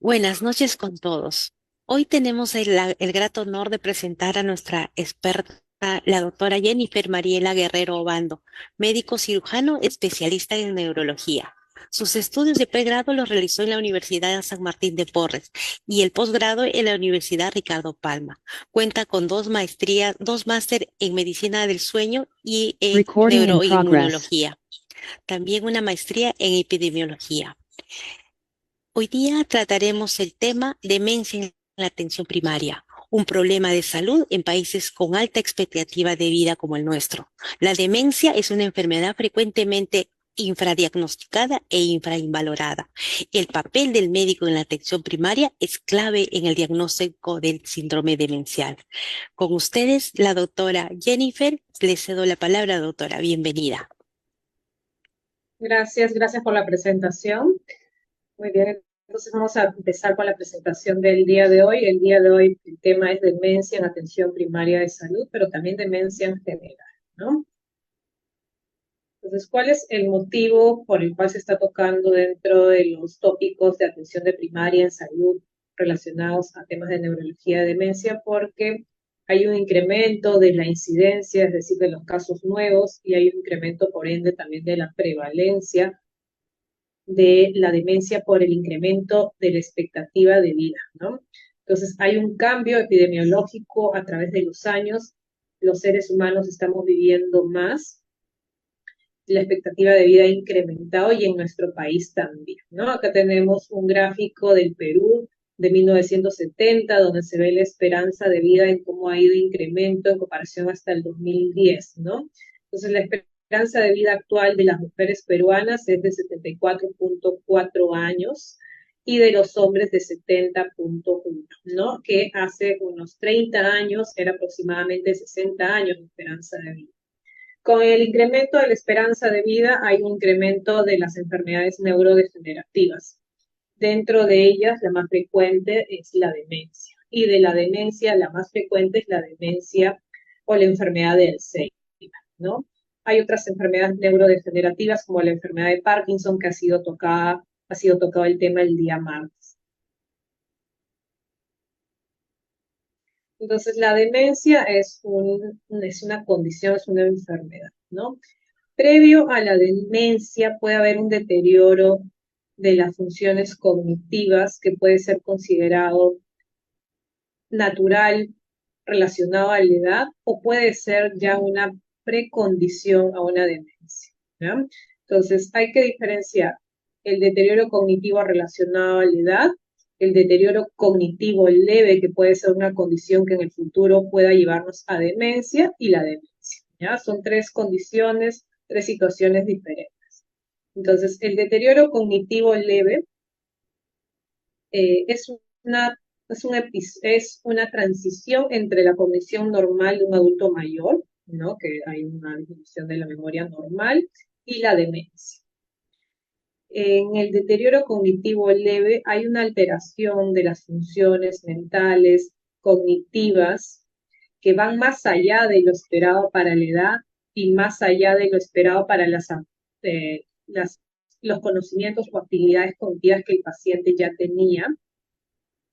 Buenas noches con todos. Hoy tenemos el grato honor de presentar a nuestra experta, la doctora Jennifer Mariela Guerrero Obando, médico cirujano especialista en neurología. Sus estudios de pregrado los realizó en la Universidad San Martín de Porres y el posgrado en la Universidad Ricardo Palma. Cuenta con dos maestrías, dos máster en medicina del sueño y en Recording in progress. neuroinmunología. También una maestría en epidemiología. Hoy día trataremos el tema demencia en la atención primaria, un problema de salud en países con alta expectativa de vida como el nuestro. La demencia es una enfermedad frecuentemente infradiagnosticada e infravalorada. El papel del médico en la atención primaria es clave en el diagnóstico del síndrome demencial. Con ustedes, la doctora Jennifer. Le cedo la palabra, doctora. Bienvenida. Gracias por la presentación. Muy bien, entonces vamos a empezar con la presentación del día de hoy. El día de hoy el tema es demencia en atención primaria de salud, pero también demencia en general, ¿no? Entonces, ¿cuál es el motivo por el cual se está tocando dentro de los tópicos de atención de primaria en salud relacionados a temas de neurología de demencia? Porque hay un incremento de la incidencia, es decir, de los casos nuevos, y hay un incremento, por ende, también de la prevalencia de la demencia por el incremento de la expectativa de vida, ¿no? Entonces, hay un cambio epidemiológico a través de los años. Los seres humanos estamos viviendo más, la expectativa de vida ha incrementado y en nuestro país también, ¿no? Acá tenemos un gráfico del Perú de 1970, donde se ve la esperanza de vida en cómo ha ido incremento en comparación hasta el 2010, ¿no? Entonces, la esperanza de vida actual de las mujeres peruanas es de 74.4 años y de los hombres de 70.1, ¿no? Que hace unos 30 años era aproximadamente 60 años de esperanza de vida. Con el incremento de la esperanza de vida hay un incremento de las enfermedades neurodegenerativas. Dentro de ellas, la más frecuente es la demencia. Y de la demencia, la más frecuente es la demencia o la enfermedad de Alzheimer, ¿no? Hay otras enfermedades neurodegenerativas como la enfermedad de Parkinson que ha sido tocado el tema el día martes. Entonces, la demencia es una condición, es una enfermedad, ¿no? Previo a la demencia puede haber un deterioro de las funciones cognitivas que puede ser considerado natural relacionado a la edad o puede ser ya una precondición a una demencia, ¿ya? Entonces hay que diferenciar el deterioro cognitivo relacionado a la edad, el deterioro cognitivo leve que puede ser una condición que en el futuro pueda llevarnos a demencia y la demencia, ¿ya? Son tres condiciones, tres situaciones diferentes. Entonces, el deterioro cognitivo leve es es una transición entre la cognición normal de un adulto mayor, ¿no? Que hay una disminución de la memoria normal, y la demencia. En el deterioro cognitivo leve hay una alteración de las funciones mentales, cognitivas, que van más allá de lo esperado para la edad y más allá de lo esperado para eh, las, los conocimientos o actividades cognitivas que el paciente ya tenía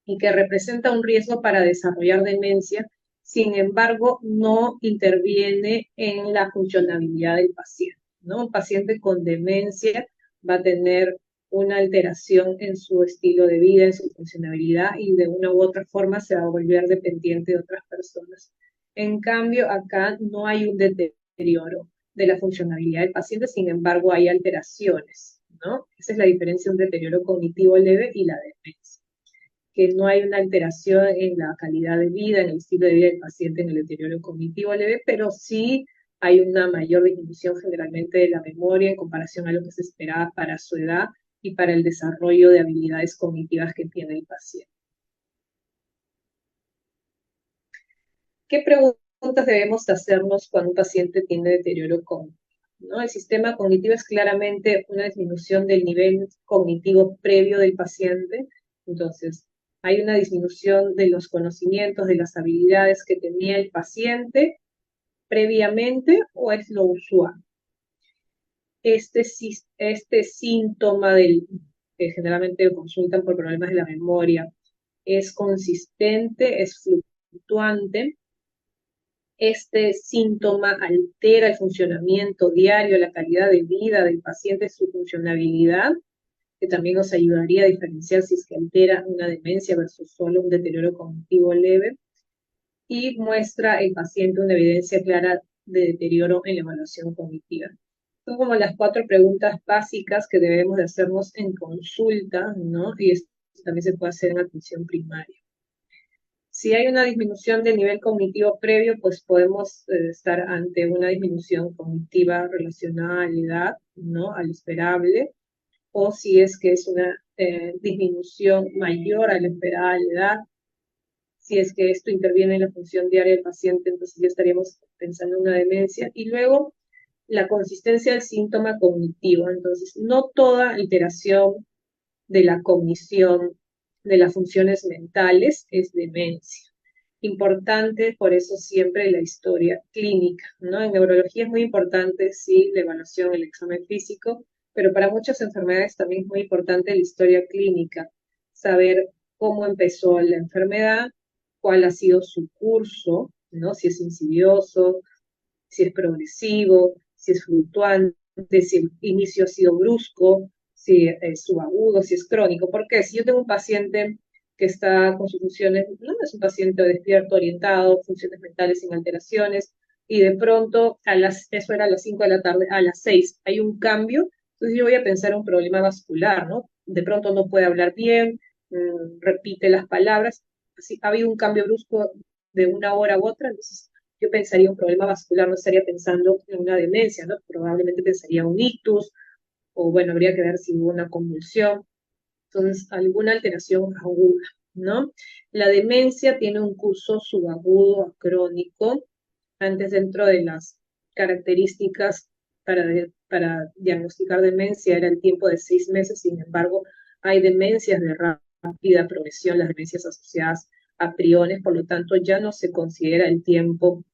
y que representa un riesgo para desarrollar demencia. Sin embargo, no interviene en la funcionabilidad del paciente, ¿no? Un paciente con demencia va a tener una alteración en su estilo de vida, en su funcionabilidad, y de una u otra forma se va a volver dependiente de otras personas. En cambio, acá no hay un deterioro de la funcionalidad del paciente, sin embargo, hay alteraciones, ¿no? Esa es la diferencia entre un deterioro cognitivo leve y la demencia, que no hay una alteración en la calidad de vida, en el estilo de vida del paciente, en el deterioro cognitivo leve, pero sí hay una mayor disminución generalmente de la memoria en comparación a lo que se esperaba para su edad y para el desarrollo de habilidades cognitivas que tiene el paciente. ¿Qué preguntas debemos hacernos cuando un paciente tiene deterioro cognitivo? ¿No? El sistema cognitivo es claramente una disminución del nivel cognitivo previo del paciente. Entonces, hay una disminución de los conocimientos, de las habilidades que tenía el paciente previamente, o es lo usual. Este síntoma generalmente consultan por problemas de la memoria, es consistente, es fluctuante. Este síntoma altera el funcionamiento diario, la calidad de vida del paciente, su funcionabilidad, que también nos ayudaría a diferenciar si es que altera una demencia versus solo un deterioro cognitivo leve, y muestra el paciente una evidencia clara de deterioro en la evaluación cognitiva. Son como las 4 preguntas básicas que debemos de hacernos en consulta, ¿no? Y esto también se puede hacer en atención primaria. Si hay una disminución del nivel cognitivo previo, pues podemos estar ante una disminución cognitiva relacionada a la edad, ¿no? Al esperable, o si es que es una disminución mayor a la esperada a la edad, si es que esto interviene en la función diaria del paciente, entonces ya estaríamos pensando en una demencia. Y luego, la consistencia del síntoma cognitivo. Entonces, no toda alteración de la cognición, de las funciones mentales, es demencia. Importante, por eso siempre la historia clínica, ¿no? En neurología es muy importante, sí, la evaluación, el examen físico, pero para muchas enfermedades también es muy importante la historia clínica, saber cómo empezó la enfermedad, cuál ha sido su curso, ¿no? Si es insidioso, si es progresivo, si es fluctuante, si el inicio ha sido brusco, si es subagudo, si es crónico. Porque si yo tengo un paciente que está con sus funciones, no es un paciente despierto, orientado, funciones mentales sin alteraciones, y de pronto, eso era a las 5 de la tarde, a las 6 hay un cambio, entonces yo voy a pensar un problema vascular, ¿no? De pronto no puede hablar bien, repite las palabras, así, ha habido un cambio brusco de una hora u otra, entonces yo pensaría un problema vascular, no estaría pensando en una demencia, ¿no? Probablemente pensaría un ictus, o bueno, habría que ver si hubo una convulsión, entonces alguna alteración aguda, ¿no? La demencia tiene un curso subagudo a crónico, antes dentro de las características para diagnosticar demencia era el tiempo de 6 meses, sin embargo, hay demencias de rápida progresión, las demencias asociadas a priones, por lo tanto ya no se considera el tiempo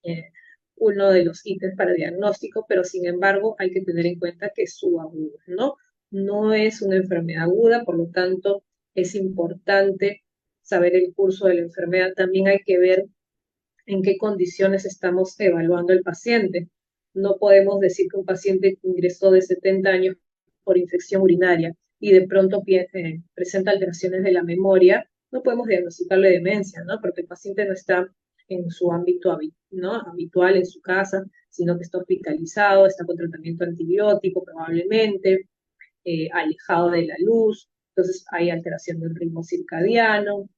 eh, uno de los ítems para diagnóstico, pero sin embargo hay que tener en cuenta que es subagudo, ¿no? No es una enfermedad aguda, por lo tanto es importante saber el curso de la enfermedad. También hay que ver en qué condiciones estamos evaluando el paciente. No podemos decir que un paciente ingresó de 70 años por infección urinaria y de pronto presenta alteraciones de la memoria, no podemos diagnosticarle demencia, ¿no? Porque el paciente no está en su ámbito ¿no? habitual, en su casa, sino que está hospitalizado, está con tratamiento antibiótico probablemente, alejado de la luz, entonces hay alteración del ritmo circadiano,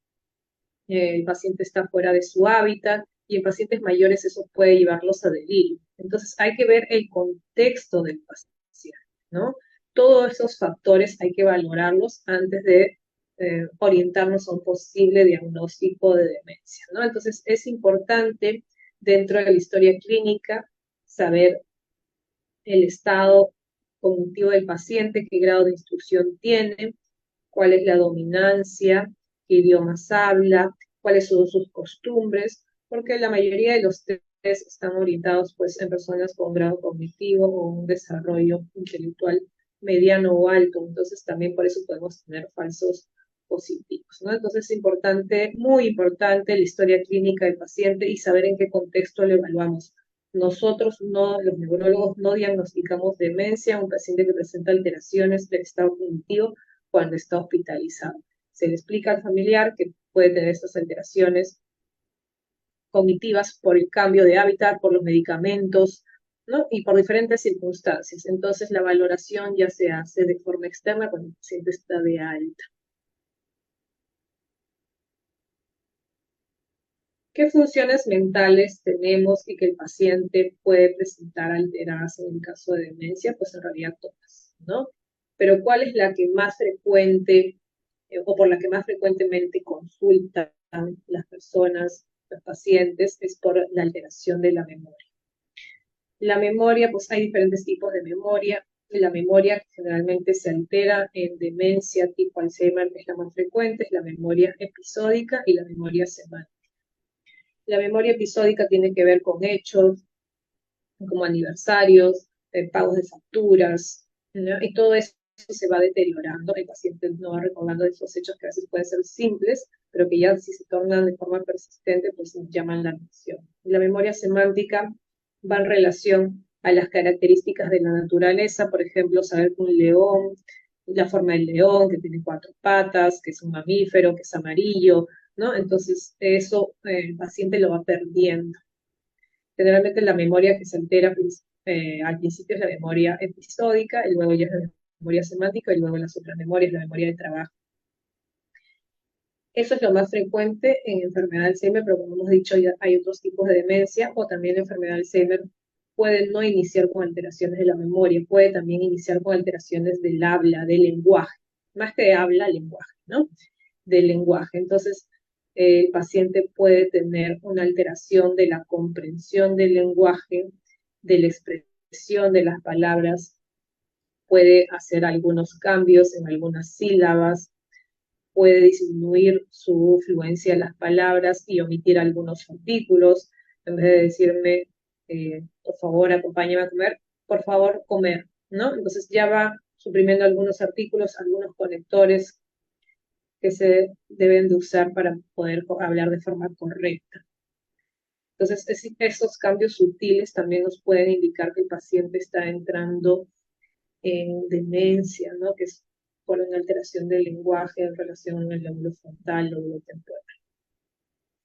el paciente está fuera de su hábitat y en pacientes mayores eso puede llevarlos a delirio. Entonces hay que ver el contexto del paciente, ¿no? Todos esos factores hay que valorarlos antes de orientarnos a un posible diagnóstico de demencia, ¿no? Entonces es importante dentro de la historia clínica saber el estado cognitivo del paciente, qué grado de instrucción tiene, cuál es la dominancia, qué idiomas habla, cuáles son sus costumbres, porque la mayoría de los test están orientados pues en personas con grado cognitivo o un desarrollo intelectual mediano o alto, entonces también por eso podemos tener falsos positivos, ¿no? Entonces es importante, muy importante la historia clínica del paciente y saber en qué contexto lo evaluamos. Nosotros no, los neurólogos no diagnosticamos demencia a un paciente que presenta alteraciones del estado cognitivo cuando está hospitalizado. Se le explica al familiar que puede tener estas alteraciones cognitivas por el cambio de hábitat, por los medicamentos, ¿no? Y por diferentes circunstancias. Entonces la valoración ya se hace de forma externa cuando el paciente está de alta. ¿Qué funciones mentales tenemos y que el paciente puede presentar alteradas en el caso de demencia? Pues en realidad todas, ¿no? Pero ¿cuál es la que más frecuente o por la que más frecuentemente consultan las personas, los pacientes? Es por la alteración de la memoria. La memoria, pues hay diferentes tipos de memoria. La memoria generalmente se altera en demencia tipo Alzheimer, que es la más frecuente, es la memoria episódica y la memoria semántica. La memoria episódica tiene que ver con hechos como aniversarios, pagos de facturas, ¿no? Y todo eso se va deteriorando, el paciente no va recordando de esos hechos que a veces pueden ser simples, pero que ya si se tornan de forma persistente, pues nos llaman la atención. La memoria semántica va en relación a las características de la naturaleza, por ejemplo, saber que un león, la forma del león, que tiene 4 patas, que es un mamífero, que es amarillo, ¿no? Entonces, eso el paciente lo va perdiendo. Generalmente la memoria que se altera al principio es la memoria episódica, y luego ya es la memoria semántica, y luego las otras memorias, la memoria de trabajo. Eso es lo más frecuente en enfermedad de Alzheimer, pero como hemos dicho, ya hay otros tipos de demencia, o también la enfermedad de Alzheimer puede no iniciar con alteraciones de la memoria, puede también iniciar con alteraciones del habla, del lenguaje, más que de habla, lenguaje, ¿no? Del lenguaje. Entonces, el paciente puede tener una alteración de la comprensión del lenguaje, de la expresión de las palabras, puede hacer algunos cambios en algunas sílabas, puede disminuir su fluencia en las palabras y omitir algunos artículos. En vez de decirme, por favor, acompáñame a comer, por favor, comer, ¿no? Entonces ya va suprimiendo algunos artículos, algunos conectores que se deben de usar para poder hablar de forma correcta. Entonces, esos cambios sutiles también nos pueden indicar que el paciente está entrando en demencia, ¿no? Que es por una alteración del lenguaje en relación al lóbulo frontal, lóbulo temporal.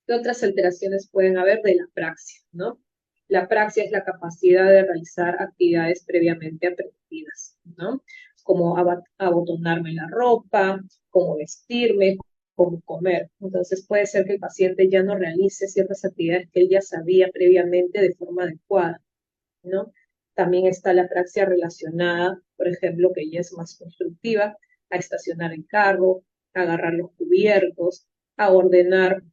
¿Qué otras alteraciones pueden haber de la praxia, ¿no? La praxia es la capacidad de realizar actividades previamente aprendidas, ¿no? Como abotonarme la ropa, como vestirme, como comer. Entonces puede ser que el paciente ya no realice ciertas actividades que él ya sabía previamente de forma adecuada, ¿no? También está la praxia relacionada, por ejemplo, que ya es más constructiva, a estacionar el carro, a agarrar los cubiertos, a ordenar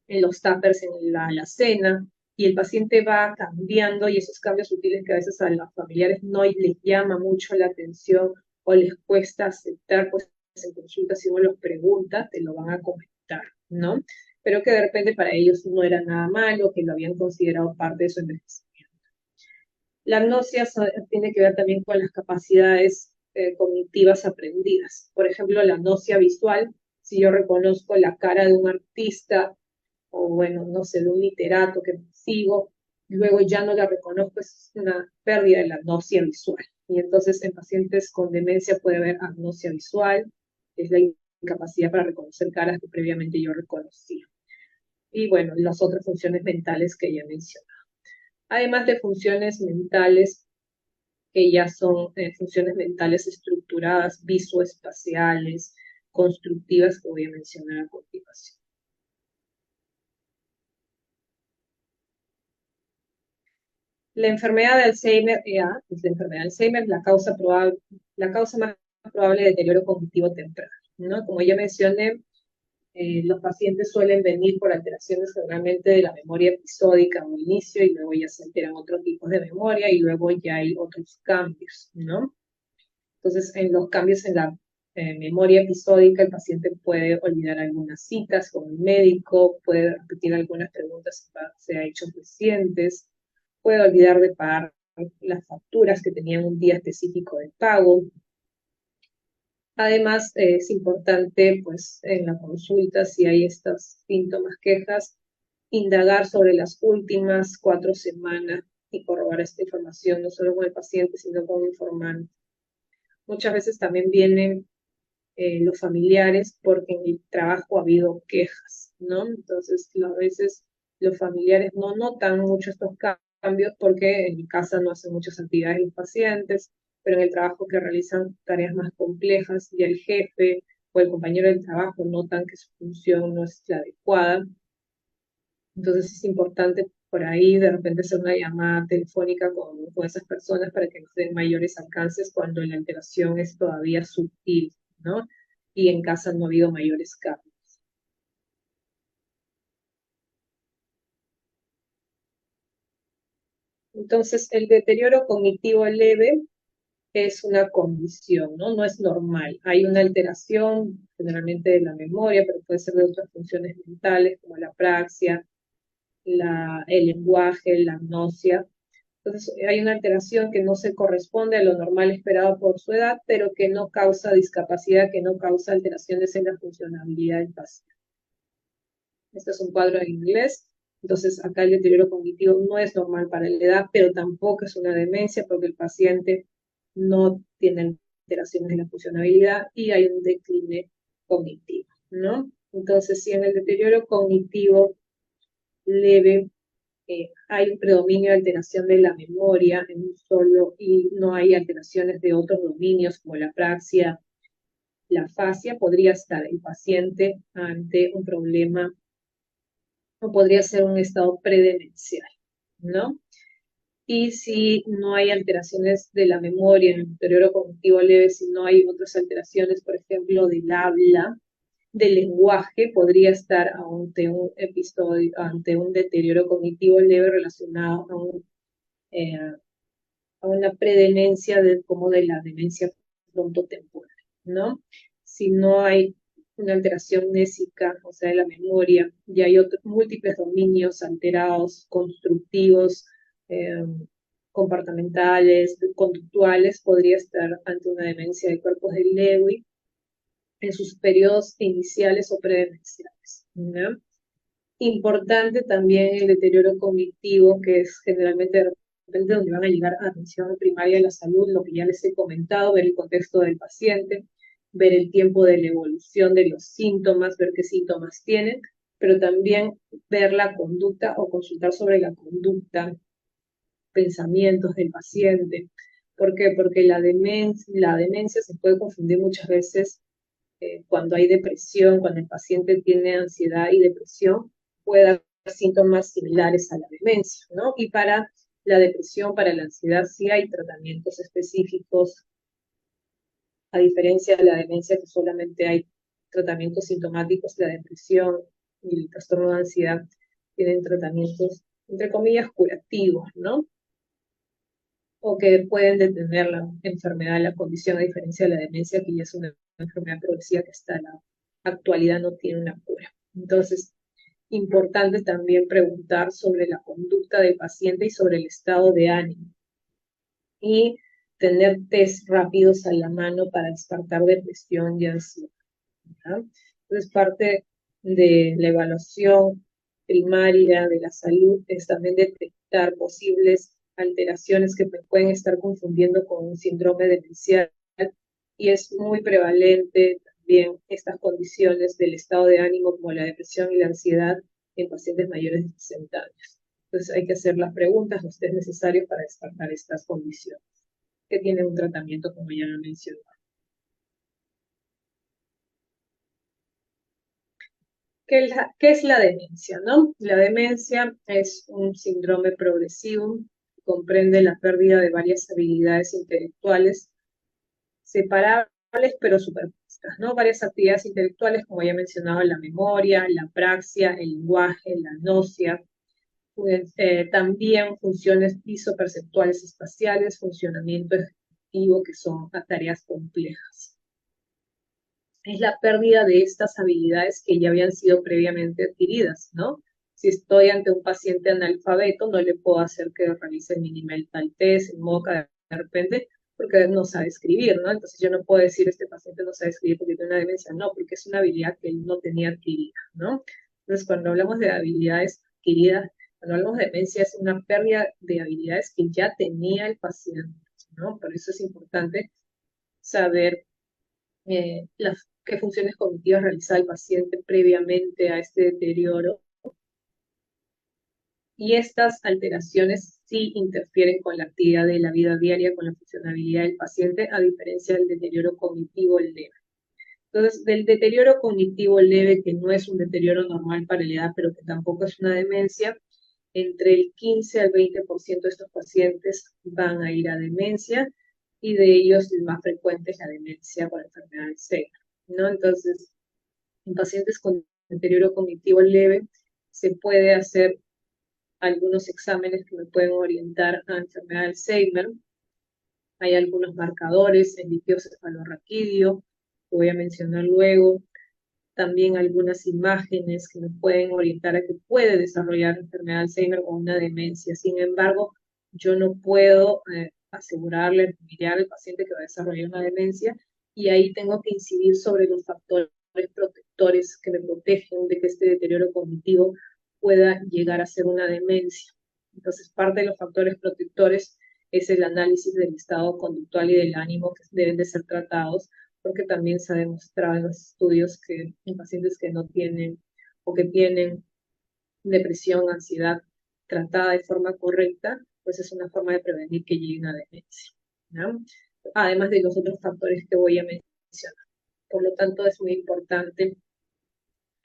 en los tuppers en la alacena, y el paciente va cambiando, y esos cambios sutiles que a veces a los familiares no les llama mucho la atención o les cuesta aceptar, pues en consulta si uno los pregunta, te lo van a comentar, ¿no? Pero que de repente para ellos no era nada malo, que lo habían considerado parte de su envejecimiento. La agnosia tiene que ver también con las capacidades cognitivas aprendidas. Por ejemplo, la agnosia visual, si yo reconozco la cara de un artista o bueno, no sé, de un literato que sigo, luego ya no la reconozco, es una pérdida de la agnosia visual. Y entonces en pacientes con demencia puede haber agnosia visual, que es la incapacidad para reconocer caras que previamente yo reconocía. Y bueno, las otras funciones mentales que ya mencioné. Además de funciones mentales que ya son funciones mentales estructuradas, visoespaciales, constructivas, que voy a mencionar a continuación. La enfermedad de Alzheimer, EA, es la enfermedad de Alzheimer, la causa más probable de deterioro cognitivo temprano, ¿no? Como ya mencioné, los pacientes suelen venir por alteraciones generalmente de la memoria episódica al inicio, y luego ya se alteran otros tipos de memoria, y luego ya hay otros cambios, ¿no? Entonces, en los cambios en la memoria episódica, el paciente puede olvidar algunas citas con el médico, puede repetir algunas preguntas que se ha hecho recientes, puede olvidar de pagar las facturas que tenían un día específico de pago. Además, es importante, pues, en la consulta, si hay estos síntomas, quejas, indagar sobre las últimas 4 semanas y corroborar esta información, no solo con el paciente, sino con el informante. Muchas veces también vienen los familiares porque en el trabajo ha habido quejas, ¿no? Entonces, a veces los familiares no notan mucho estos cambios porque en mi casa no hacen muchas actividades los pacientes, pero en el trabajo que realizan tareas más complejas y el jefe o el compañero del trabajo notan que su función no es la adecuada. Entonces es importante por ahí de repente hacer una llamada telefónica con esas personas para que nos den mayores alcances cuando la alteración es todavía sutil, ¿no? Y en casa no ha habido mayores cambios. Entonces, el deterioro cognitivo leve es una condición, ¿no? No es normal. Hay una alteración generalmente de la memoria, pero puede ser de otras funciones mentales como la praxia, el lenguaje, la agnosia. Entonces hay una alteración que no se corresponde a lo normal esperado por su edad, pero que no causa discapacidad, que no causa alteraciones en la funcionalidad del paciente. Este es un cuadro en inglés. Entonces, acá el deterioro cognitivo no es normal para la edad, pero tampoco es una demencia porque el paciente no tiene alteraciones en la funcionabilidad y hay un decline cognitivo, ¿no? Entonces, si en el deterioro cognitivo leve hay un predominio de alteración de la memoria en un solo y no hay alteraciones de otros dominios como la praxia, la afasia, podría estar el paciente ante un problema o podría ser un estado predemencial, ¿no? Y si no hay alteraciones de la memoria en el deterioro cognitivo leve, si no hay otras alteraciones, por ejemplo, del habla, del lenguaje, podría estar ante un episodio, ante un deterioro cognitivo leve relacionado eh, a una predemencia como de la demencia frontotemporal, ¿no? Si no hay una alteración nésica, o sea, de la memoria, y hay múltiples dominios alterados, constructivos, eh, comportamentales, conductuales, podría estar ante una demencia de cuerpos de Lewy en sus periodos iniciales o predemenciales, ¿no? Importante también el deterioro cognitivo, que es generalmente de repente donde van a llegar a atención primaria de la salud, lo que ya les he comentado, ver el contexto del paciente, ver el tiempo de la evolución de los síntomas, ver qué síntomas tienen, pero también ver la conducta o consultar sobre la conducta, pensamientos del paciente. ¿Por qué? Porque la demencia se puede confundir muchas veces cuando hay depresión, cuando el paciente tiene ansiedad y depresión, puede haber síntomas similares a la demencia, ¿no? Y para la depresión, para la ansiedad, sí hay tratamientos específicos, a diferencia de la demencia, que solamente hay tratamientos sintomáticos, la depresión y el trastorno de ansiedad tienen tratamientos, entre comillas, curativos, ¿no? O que pueden detener la enfermedad, la condición, a diferencia de la demencia, que ya es una enfermedad progresiva que hasta la actualidad no tiene una cura. Entonces, importante también preguntar sobre la conducta del paciente y sobre el estado de ánimo. Y tener test rápidos a la mano para descartar depresión y ansiedad, ¿verdad? Entonces, parte de la evaluación primaria de la salud es también detectar posibles alteraciones que pueden estar confundiendo con un síndrome demencial, y es muy prevalente también estas condiciones del estado de ánimo como la depresión y la ansiedad en pacientes mayores de 60 años. Entonces hay que hacer las preguntas, los test necesarios para descartar estas condiciones, que tienen un tratamiento como ya lo mencioné. ¿Qué es la demencia, no? La demencia es un síndrome progresivo que comprende la pérdida de varias habilidades intelectuales separables pero superpuestas, ¿no? Varias actividades intelectuales, como ya he mencionado, la memoria, la praxia, el lenguaje, la gnosia, también funciones visoperceptuales espaciales, funcionamiento ejecutivo, que son tareas complejas. Es la pérdida de estas habilidades que ya habían sido previamente adquiridas, ¿no? Si estoy ante un paciente analfabeto, no le puedo hacer que realice el Mini-Mental Test, el MOCA de repente, porque no sabe escribir, ¿no? Entonces yo no puedo decir, este paciente no sabe escribir porque tiene una demencia, no, porque es una habilidad que él no tenía adquirida, ¿no? Entonces cuando hablamos de habilidades adquiridas, cuando hablamos de demencia es una pérdida de habilidades que ya tenía el paciente, ¿no? Por eso es importante saber qué funciones cognitivas realizaba el paciente previamente a este deterioro. Y estas alteraciones sí interfieren con la actividad de la vida diaria, con la funcionalidad del paciente, a diferencia del deterioro cognitivo leve. Entonces, del deterioro cognitivo leve, que no es un deterioro normal para la edad, pero que tampoco es una demencia, entre el 15 al 20% de estos pacientes van a ir a demencia, y de ellos el más frecuente es la demencia por enfermedad de Alzheimer, ¿no? Entonces, en pacientes con deterioro cognitivo leve se puede hacer algunos exámenes que me pueden orientar a enfermedad de Alzheimer. Hay algunos marcadores, el líquido cefalorraquídeo, que voy a mencionar luego. También algunas imágenes que me pueden orientar a que puede desarrollar enfermedad de Alzheimer o una demencia. Sin embargo, Yo no puedo asegurarle al familiar, al paciente que va a desarrollar una demencia, y ahí tengo que incidir sobre los factores protectores que me protegen de que este deterioro cognitivo pueda llegar a ser una demencia. Entonces, parte de los factores protectores es el análisis del estado conductual y del ánimo que deben de ser tratados, porque también se ha demostrado en los estudios que en pacientes que no tienen o que tienen depresión, ansiedad tratada de forma correcta, pues es una forma de prevenir que llegue a demencia, ¿no? Además de los otros factores que voy a mencionar. Por lo tanto, es muy importante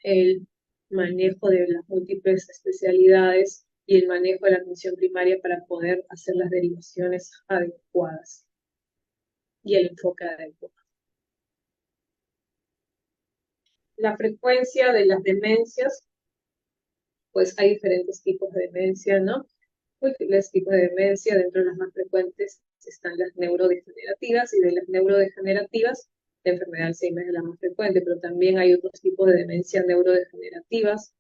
el manejo de las múltiples especialidades y el manejo de la atención primaria para poder hacer las derivaciones adecuadas y el enfoque adecuado. La frecuencia de las demencias, pues hay diferentes tipos de demencia, ¿no? Múltiples tipos de demencia. Dentro de las más frecuentes están las neurodegenerativas, y de las neurodegenerativas la enfermedad de Alzheimer es la más frecuente, pero también hay otros tipos de demencia neurodegenerativas,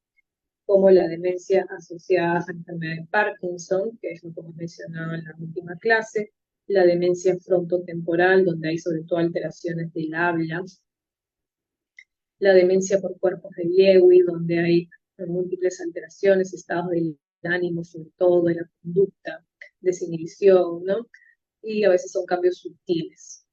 como la demencia asociada a la enfermedad de Parkinson, que es lo que hemos mencionado en la última clase, la demencia frontotemporal, donde hay sobre todo alteraciones del habla, la demencia por cuerpos de Lewy, donde hay múltiples alteraciones, estados del ánimo, sobre todo de la conducta, desinhibición, ¿no? Y a veces son cambios sutiles.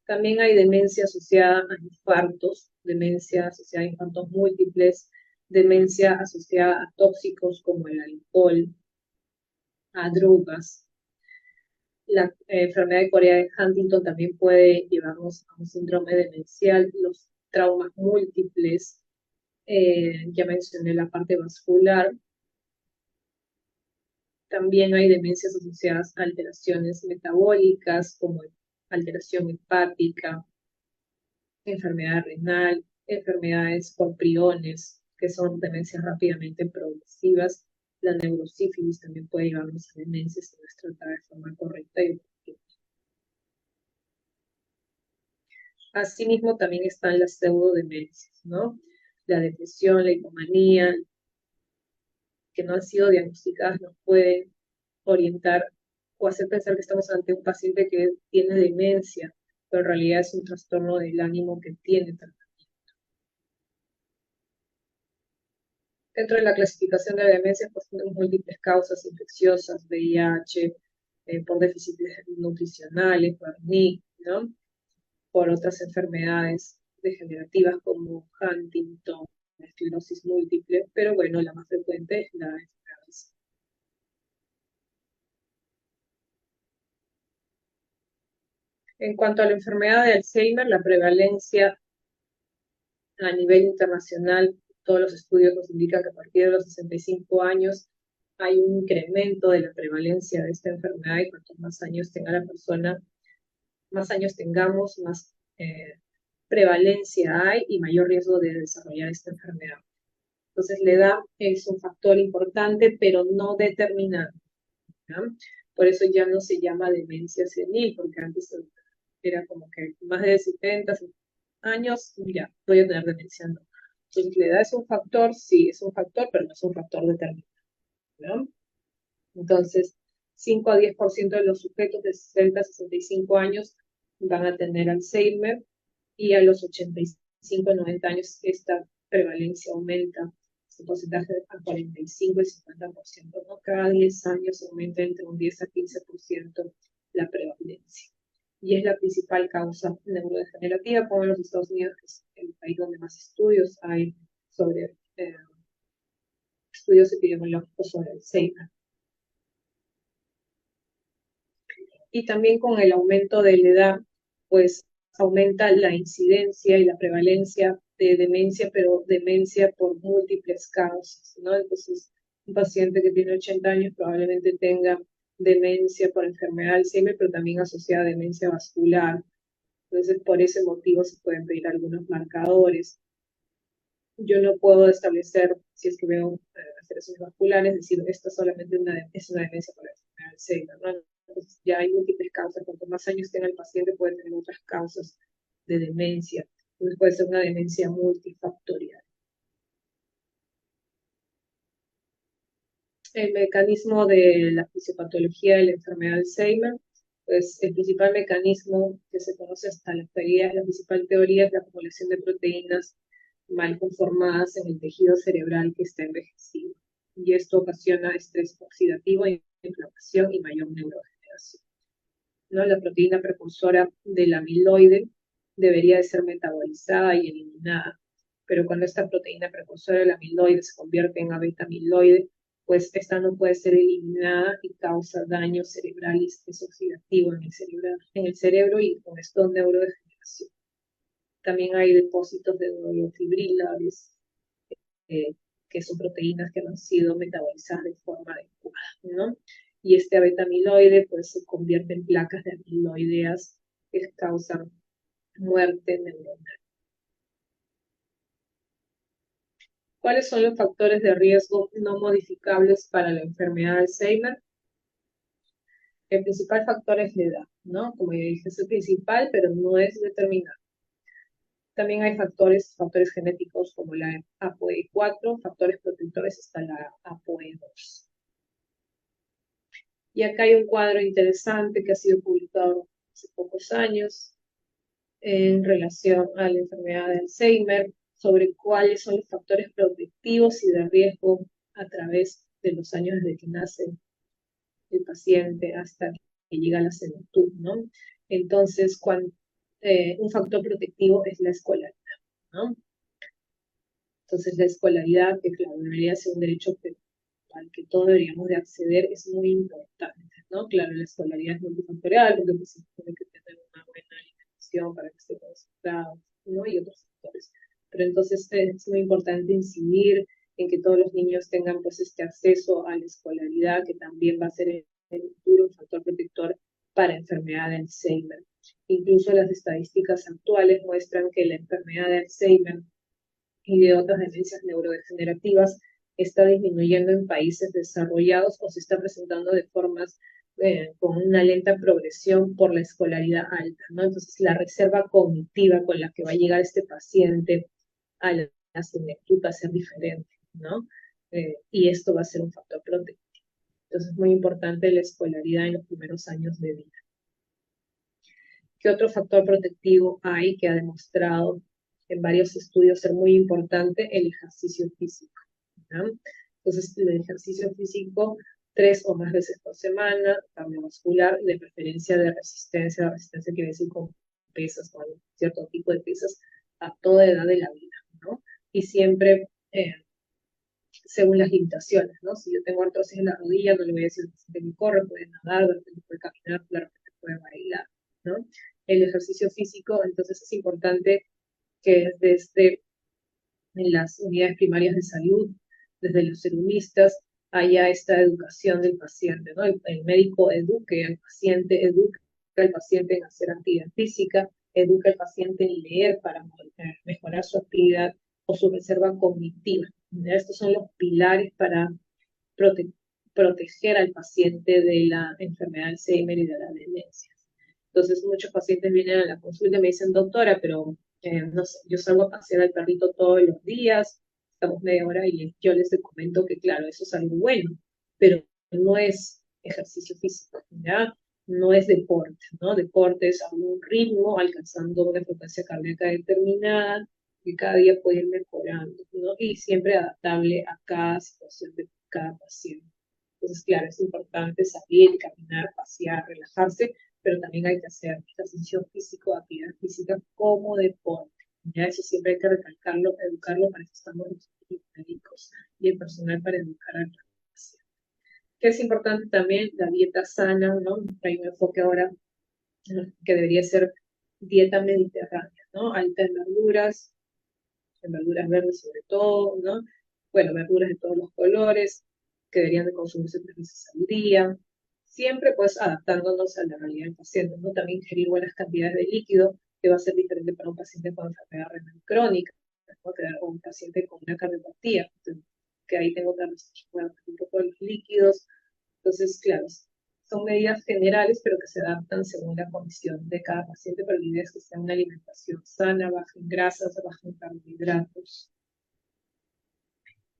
También hay demencia asociada a infartos, demencia asociada a infartos múltiples, demencia asociada a tóxicos como el alcohol, a drogas. La enfermedad de Corea de Huntington también puede llevarnos a un síndrome demencial, los traumas múltiples, ya mencioné la parte vascular. También hay demencias asociadas a alteraciones metabólicas como alteración hepática, enfermedad renal, enfermedades por priones, que son demencias rápidamente progresivas. La neurosífilis también puede llevarnos a demencias si no es tratada de forma correcta y oportuna. Asimismo, también están las pseudodemencias, ¿no? La depresión, la hipomanía, que no han sido diagnosticadas, nos pueden orientar o hacer pensar que estamos ante un paciente que tiene demencia, pero en realidad es un trastorno del ánimo que tiene tratamiento. Dentro de la clasificación de la demencia, pues tenemos múltiples causas infecciosas, VIH, por déficits nutricionales, por NIC, ¿no? Por otras enfermedades degenerativas como Huntington, esclerosis múltiple, pero bueno, la más frecuente es la enfermedad. En cuanto a la enfermedad de Alzheimer, la prevalencia a nivel internacional, todos los estudios nos indican que a partir de los 65 años hay un incremento de la prevalencia de esta enfermedad, y cuantos más años tenga la persona, más años tengamos, más prevalencia hay y mayor riesgo de desarrollar esta enfermedad. Entonces, la edad es un factor importante, pero no determinante, ¿no? Por eso ya no se llama demencia senil, porque antes era como que más de 70 años, ya, voy a tener demencia, no. Entonces, la edad es un factor, sí, es un factor, pero no es un factor determinante, ¿no? Entonces, 5 a 10% de los sujetos de 60 a 65 años van a tener Alzheimer, y a los 85 a 90 años esta prevalencia aumenta, este porcentaje a 45 y 50%, ¿no? Cada 10 años aumenta entre un 10 a 15% la prevalencia. Y es la principal causa neurodegenerativa, como en los Estados Unidos, que es el país donde más estudios hay sobre estudios epidemiológicos sobre Alzheimer. Y también con el aumento de la edad, pues aumenta la incidencia y la prevalencia de demencia, pero demencia por múltiples causas, ¿no? Entonces, un paciente que tiene 80 años probablemente tenga demencia por enfermedad de Alzheimer, pero también asociada a demencia vascular. Entonces, por ese motivo se pueden pedir algunos marcadores. Yo no puedo establecer, si es que veo alteraciones vasculares, decir, esto solamente es una demencia por enfermedad de Alzheimer, ¿no? Entonces, ya hay múltiples causas. Cuanto más años tenga el paciente, puede tener otras causas de demencia. Entonces, puede ser una demencia multifactorial. El mecanismo de la fisiopatología de la enfermedad de Alzheimer, pues el principal mecanismo que se conoce hasta la actualidad, la principal teoría es la acumulación de proteínas mal conformadas en el tejido cerebral que está envejecido. Y esto ocasiona estrés oxidativo, inflamación y mayor neurodegeneración, ¿no? La proteína precursora del amiloide debería de ser metabolizada y eliminada, pero cuando esta proteína precursora del amiloide se convierte en beta-amiloide, pues esta no puede ser eliminada y causa daño cerebral y estrés oxidativo en el cerebro y con esto neurodegeneración. También hay depósitos de neurofibrilares, eh, que son proteínas que no han sido metabolizadas de forma adecuada, ¿no? Y este beta-amiloide pues se convierte en placas de amiloideas que causan muerte neuronal. ¿Cuáles son los factores de riesgo no modificables para la enfermedad de Alzheimer? El principal factor es la edad, ¿no? Como ya dije, es el principal, pero no es determinante. También hay factores genéticos como la APOE4, factores protectores está la APOE2. Y acá hay un cuadro interesante que ha sido publicado hace pocos años en relación a la enfermedad de Alzheimer, sobre cuáles son los factores protectivos y de riesgo a través de los años desde que nace el paciente hasta que llega a la senectud, ¿no? Entonces, un factor protectivo es la escolaridad, ¿no? Entonces, la escolaridad, que claro, debería ser un derecho al que todos deberíamos de acceder, es muy importante, ¿no? Claro, la escolaridad es multifactorial, porque pues, se tiene que tener una buena alimentación para que esté concentrado, ¿no? Y otros factores. Pero entonces es muy importante incidir en que todos los niños tengan pues este acceso a la escolaridad, que también va a ser en el futuro un factor protector para enfermedad de Alzheimer. Incluso las estadísticas actuales muestran que la enfermedad de Alzheimer y de otras demencias neurodegenerativas está disminuyendo en países desarrollados o se está presentando de formas con una lenta progresión por la escolaridad alta, ¿no? Entonces, la reserva cognitiva con la que va a llegar este paciente a la senectud va a ser diferente, ¿no? Y esto va a ser un factor protectivo. Entonces, es muy importante la escolaridad en los primeros años de vida. ¿Qué otro factor protectivo hay que ha demostrado en varios estudios ser muy importante? El ejercicio físico, ¿no? Entonces, el ejercicio físico 3 o más veces por semana, cardiovascular, de preferencia de resistencia quiere decir con pesas, con cierto tipo de pesas, a toda edad de la vida, ¿no? Y siempre según las limitaciones, ¿no? Si yo tengo artrosis en la rodilla, no le voy a decir que corre, puede nadar, de repente puede caminar, de repente puede bailar, ¿no? El ejercicio físico, entonces es importante que desde en las unidades primarias de salud, desde los serumistas, haya esta educación del paciente, ¿no? El médico eduque al paciente, educa al paciente en hacer actividad física, educa al paciente en leer para mejorar su actividad o su reserva cognitiva. Estos son los pilares para proteger al paciente de la enfermedad de Alzheimer y de la demencia. Entonces, muchos pacientes vienen a la consulta y me dicen, doctora, pero no sé, yo salgo a pasear al perrito todos los días, estamos media hora y yo les comento que, claro, eso es algo bueno, pero no es ejercicio físico, ¿ya? No es deporte, ¿no? Deporte es a un ritmo, alcanzando una frecuencia cardíaca determinada, que cada día puede ir mejorando, ¿no? Y siempre adaptable a cada situación de cada paciente. Entonces, claro, es importante salir, caminar, pasear, relajarse, pero también hay que hacer ejercicio físico, actividad física como deporte. Ya eso siempre hay que recalcarlo, educarlo, para eso estamos los médicos y el personal para educar al paciente. Que es importante también la dieta sana, ¿no? Hay un enfoque ahora que debería ser dieta mediterránea, ¿no? Alta en verduras verdes sobre todo, ¿no? Bueno, verduras de todos los colores, que deberían de consumirse 3 veces al día, siempre pues adaptándonos a la realidad del paciente, ¿no? También ingerir buenas cantidades de líquido, que va a ser diferente para un paciente con enfermedad renal crónica, ¿no? O un paciente con una cardiopatía, que ahí tengo que restringir un poco los líquidos. Entonces, claro, son medidas generales, pero que se adaptan según la condición de cada paciente, pero la idea es que sea una alimentación sana, baja en grasas, baja en carbohidratos.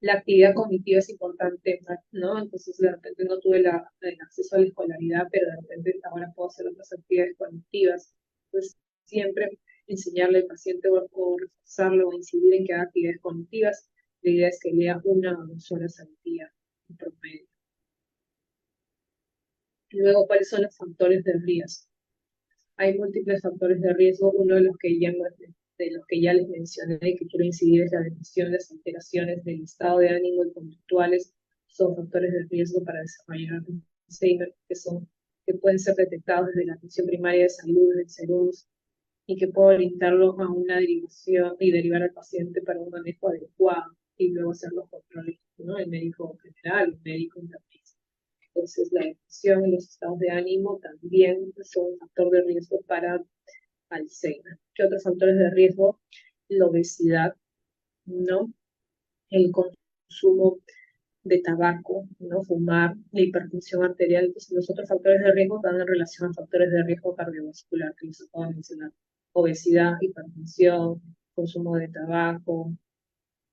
La actividad cognitiva es importante, ¿no? Entonces, de repente no tuve el acceso a la escolaridad, pero de repente ahora puedo hacer otras actividades cognitivas. Entonces, siempre enseñarle al paciente o reforzarlo o incidir en que haga actividades cognitivas. La idea es que lea 1 o 2 horas al día en promedio. Luego, ¿cuáles son los factores de riesgo? Hay múltiples factores de riesgo. Uno de los que ya les mencioné y que quiero incidir es la depresión, las alteraciones del estado de ánimo y conductuales son factores de riesgo para desarrollar Alzheimer, que pueden ser detectados desde la atención primaria de salud, del CERUS, y que puedo orientarlo a una derivación y derivar al paciente para un manejo adecuado y luego hacer los controles, ¿no? El médico general, el médico internista. Entonces, la depresión y los estados de ánimo también son un factor de riesgo para Alzheimer. ¿Qué otros factores de riesgo? La obesidad, ¿no? El consumo de tabaco, ¿no? Fumar, la hipertensión arterial. Entonces, los otros factores de riesgo van en relación a factores de riesgo cardiovascular que les acabo de mencionar. Obesidad, hipertensión, consumo de tabaco,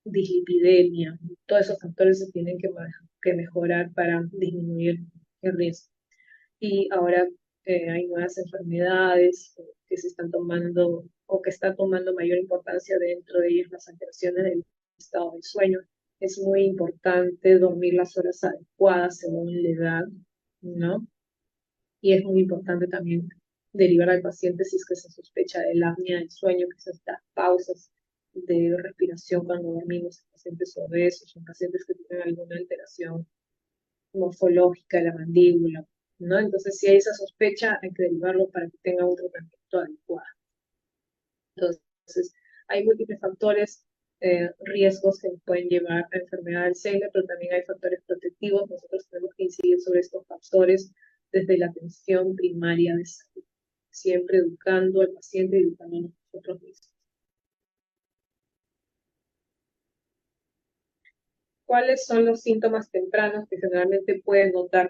dislipidemia. Todos esos factores se tienen que mejorar para disminuir el riesgo. Y ahora hay nuevas enfermedades que se están tomando o que están tomando mayor importancia, dentro de ellas las alteraciones del estado del sueño. Es muy importante dormir las horas adecuadas según la edad, ¿no? Y es muy importante también derivar al paciente si es que se sospecha de la apnea del sueño, que son estas pausas de respiración cuando dormimos en pacientes obesos, en pacientes que tienen alguna alteración morfológica de la mandíbula, ¿no? Entonces, si hay esa sospecha, hay que derivarlo para que tenga un tratamiento adecuado. Entonces, hay múltiples factores, riesgos que pueden llevar a enfermedad del Alzheimer, pero también hay factores protectivos. Nosotros tenemos que incidir sobre estos factores desde la atención primaria de salud, siempre educando al paciente y educándonos nosotros mismos. ¿Cuáles son los síntomas tempranos que generalmente pueden notar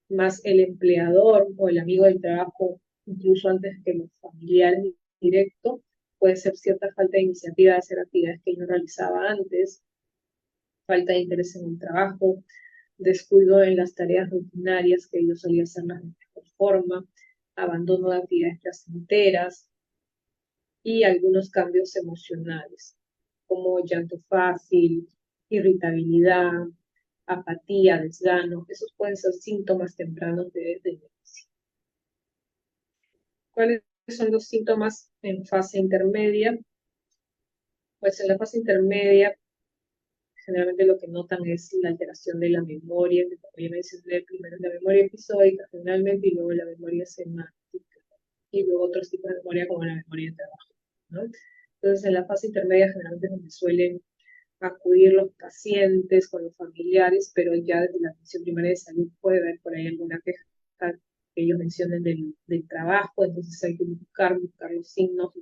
más el empleador o el amigo del trabajo, incluso antes que los familiares directos? Puede ser cierta falta de iniciativa de hacer actividades que yo realizaba antes, falta de interés en el trabajo, descuido en las tareas rutinarias que yo solía hacerlas de mejor forma, abandono de actividades placenteras y algunos cambios emocionales, como llanto fácil, irritabilidad, apatía, desgano. Esos pueden ser síntomas tempranos de demencia. ¿Cuáles son los síntomas en fase intermedia? Pues en la fase intermedia, generalmente lo que notan es la alteración de la memoria, que como ya mencioné, primero la memoria episódica, generalmente, y luego la memoria semántica, y luego otros tipos de memoria como la memoria de trabajo, ¿no? Entonces, en la fase intermedia, generalmente es donde suelen acudir los pacientes con los familiares, pero ya desde la atención primaria de salud puede haber por ahí alguna queja que ellos mencionen del trabajo, entonces hay que buscar los signos,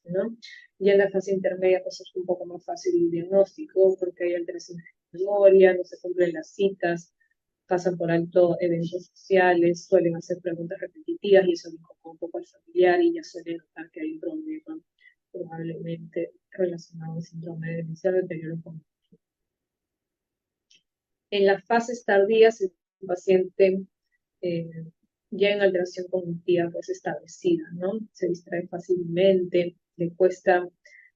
¿no? Ya en la fase intermedia pues es un poco más fácil el diagnóstico porque hay alteraciones de memoria, no se cumplen las citas, pasan por alto eventos sociales, suelen hacer preguntas repetitivas y eso incomoda un poco al familiar y ya suele notar que hay un problema probablemente relacionado al síndrome de demencia del deterioro cognitivo. En las fases tardías, el paciente eh, ya en alteración cognitiva pues establecida, ¿no? Se distrae fácilmente, le cuesta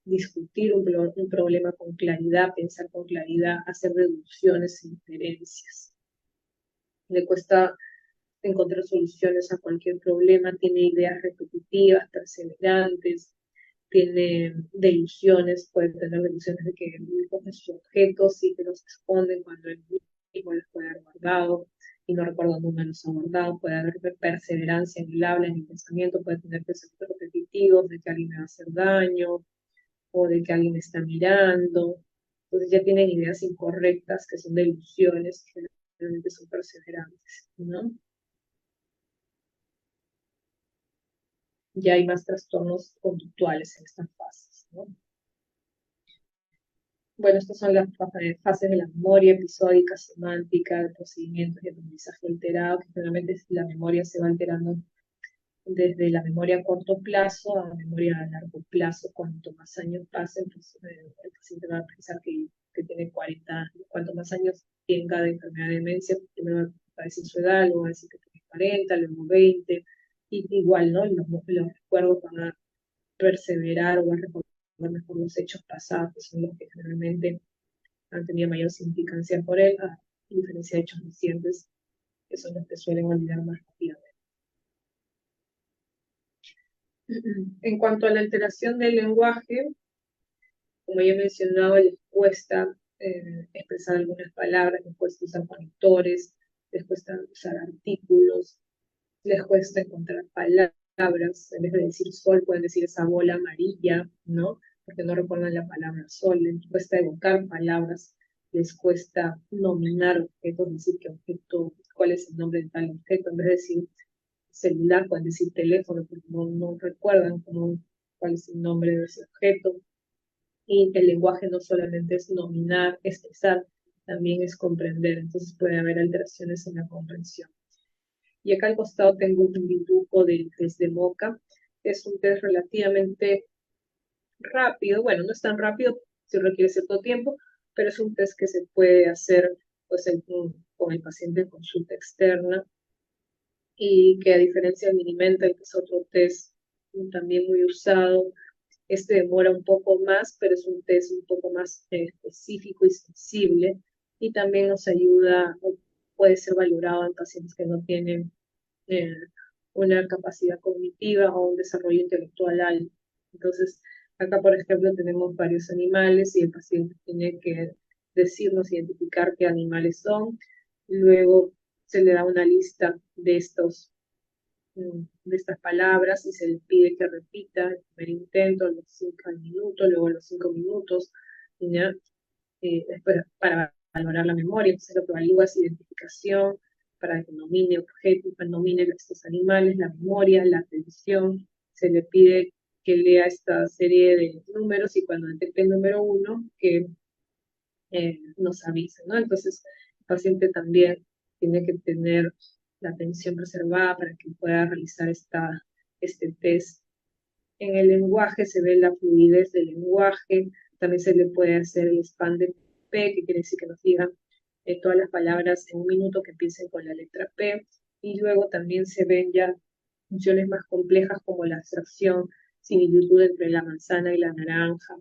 discutir un problema con claridad, pensar con claridad, hacer deducciones e inferencias. Le cuesta encontrar soluciones a cualquier problema, tiene ideas repetitivas, perseverantes, tiene delusiones, puede tener delusiones de que coge sus objetos y que los esconden cuando él mismo los puede haber guardado y no recuerda dónde los ha guardado, puede haber perseverancia en el habla, en el pensamiento, puede tener pensamientos repetitivos de que alguien me va a hacer daño o de que alguien me está mirando. Entonces ya tienen ideas incorrectas que son delusiones, que realmente son perseverantes, ¿no? Ya hay más trastornos conductuales en estas fases, ¿no? Bueno, estas son las fases de la memoria episódica, semántica, de procedimientos de aprendizaje alterado, que generalmente la memoria se va alterando desde la memoria a corto plazo a la memoria a largo plazo. Cuanto más años pasen, pues, el paciente va a pensar que que tiene 40 años. Cuanto más años tenga de enfermedad de demencia, primero va a decir su edad, luego va a decir que tiene 40, luego 20, y igual, ¿no? Los recuerdos van a perseverar o van a recordar mejor los hechos pasados, que son los que generalmente han tenido mayor significancia por él, a diferencia de hechos recientes, que son los que suelen olvidar más rápidamente. En cuanto a la alteración del lenguaje, como ya he mencionado, les cuesta expresar algunas palabras, les cuesta usar conectores, les cuesta usar artículos, les cuesta encontrar palabras. En vez de decir sol, pueden decir esa bola amarilla, ¿no? Porque no recuerdan la palabra sol. Les cuesta evocar palabras, les cuesta nominar objetos, decir qué objeto, cuál es el nombre de tal objeto. En vez de decir celular, pueden decir teléfono, porque no recuerdan cuál es el nombre de ese objeto. Y el lenguaje no solamente es nominar, expresar, también es comprender. Entonces puede haber alteraciones en la comprensión. Y acá al costado tengo un dibujo del test de Moca. Es un test relativamente rápido. Bueno, no es tan rápido, si requiere cierto tiempo, pero es un test que se puede hacer pues, con el paciente en consulta externa y que a diferencia del Minimental, que es otro test también muy usado, este demora un poco más, pero es un test un poco más específico y sensible y también nos ayuda o puede ser valorado en pacientes que no tienen eh, una capacidad cognitiva o un desarrollo intelectual alto. Entonces, acá, por ejemplo, tenemos varios animales y el paciente tiene que decirnos, identificar qué animales son. Luego se le da una lista de estas palabras y se le pide que repita el primer intento, a los 5 minutos, luego a los 5 minutos, ¿ya? Después para valorar la memoria, entonces lo que evalúa es identificación, para que nomine objetos, para nomine estos animales, la memoria, la atención, se le pide que lea esta serie de números y cuando detecte el número 1, que nos avise, ¿no? Entonces, el paciente también tiene que tener la atención preservada para que pueda realizar este test. En el lenguaje se ve la fluidez del lenguaje, también se le puede hacer el span de P, que quiere decir que nos digan todas las palabras en un minuto que empiecen con la letra P, y luego también se ven ya funciones más complejas como la abstracción, similitud entre la manzana y la naranja.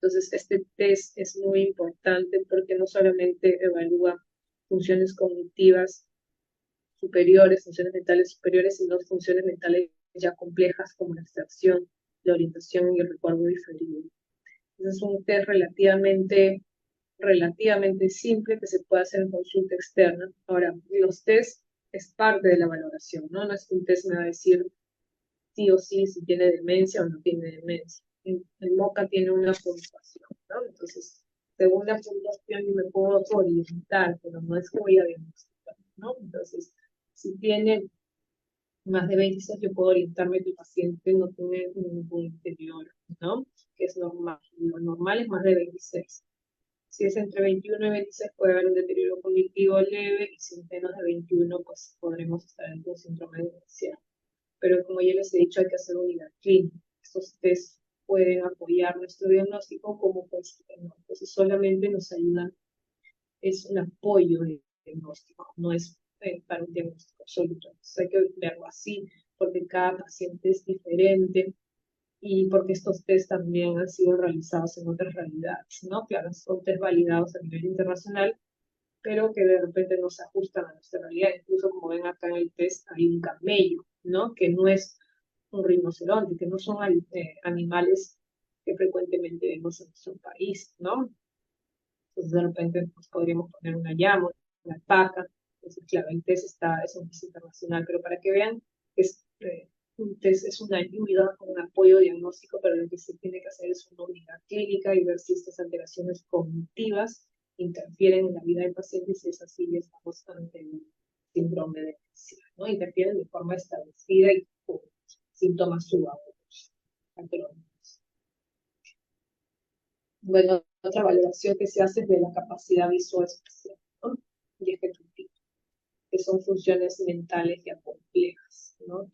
Entonces, este test es muy importante porque no solamente evalúa funciones cognitivas superiores, funciones mentales superiores, sino funciones mentales ya complejas como la abstracción, la orientación y el recuerdo diferido. Entonces, es un test relativamente simple que se puede hacer en consulta externa. Ahora, los test es parte de la valoración, ¿no? No es que un test me va a decir sí o sí si tiene demencia o no tiene demencia. El MOCA tiene una puntuación, ¿no? Entonces, según la puntuación yo me puedo orientar, pero no es que voy a diagnosticar, ¿no? Entonces, si tiene más de 26, yo puedo orientarme que el paciente no tiene ningún deterioro, ¿no? Que es normal. Lo normal es más de 26. Si es entre 21 y 26 puede haber un deterioro cognitivo leve y si es menos de 21 pues podremos estar en un síndrome demencial. Pero como ya les he dicho, hay que hacer unidad clínica. Estos test pueden apoyar nuestro diagnóstico como pues, no. Entonces solamente nos ayudan, es un apoyo de diagnóstico, no es para un diagnóstico absoluto. Entonces hay que verlo así, porque cada paciente es diferente y porque estos test también han sido realizados en otras realidades, ¿no? Claro, son test validados a nivel internacional, pero que de repente no se ajustan a nuestra realidad. Incluso como ven acá en el test hay un camello, ¿no? Que no es un rinoceronte, que no son animales que frecuentemente vemos en nuestro país, ¿no? Entonces de repente pues, podríamos poner una llama, una alpaca. Entonces, claro, el test es un test internacional, pero para que vean que un test es una ayuda, un apoyo diagnóstico, pero lo que se tiene que hacer es una unidad clínica y ver si estas alteraciones cognitivas interfieren en la vida del paciente y si es así, ya estamos ante un síndrome de demencia, ¿no? Interfieren de forma establecida y con síntomas subagudos. Bueno, otra valoración que se hace es de la capacidad visual espacial, ¿no? Y ejecutiva, que son funciones mentales ya complejas, ¿no?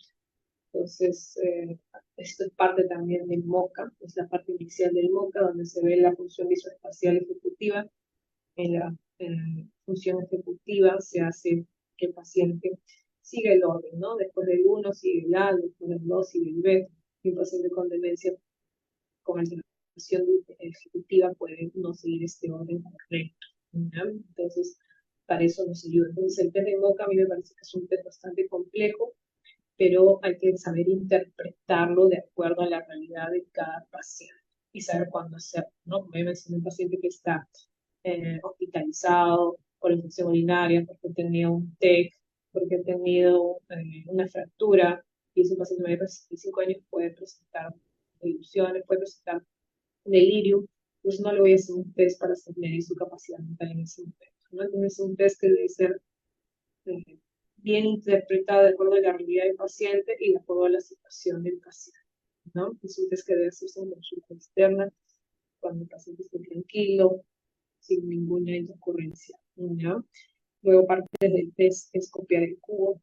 Entonces, esto es parte también del MOCA, es la parte inicial del MOCA, donde se ve la función visoespacial ejecutiva, en la función ejecutiva se hace que el paciente siga el orden, ¿no? Después del 1 sigue el A, después del 2 sigue el B. Y un paciente con demencia con alteración ejecutiva puede no seguir este orden correcto, ¿no? Entonces, para eso nos ayuda. Entonces, el test de MOCA a mí me parece que es un test bastante complejo, pero hay que saber interpretarlo de acuerdo a la realidad de cada paciente y saber cuándo hacerlo, ¿no? Como yo mencioné, un paciente que está hospitalizado por infección urinaria, porque tenía un TEC, porque ha tenido una fractura, y ese paciente mayor de 65 años puede presentar ilusiones, puede presentar delirium, pues no le voy a hacer un test para medir su capacidad mental en ese momento, ¿no? Entonces es un test que debe ser eh, bien interpretado de acuerdo a la realidad del paciente y de acuerdo a la situación del paciente, ¿no? Es un test que debe hacerse en consulta externa, cuando el paciente esté tranquilo, sin ninguna intercurrencia, ¿no? Luego parte del test es copiar el cubo.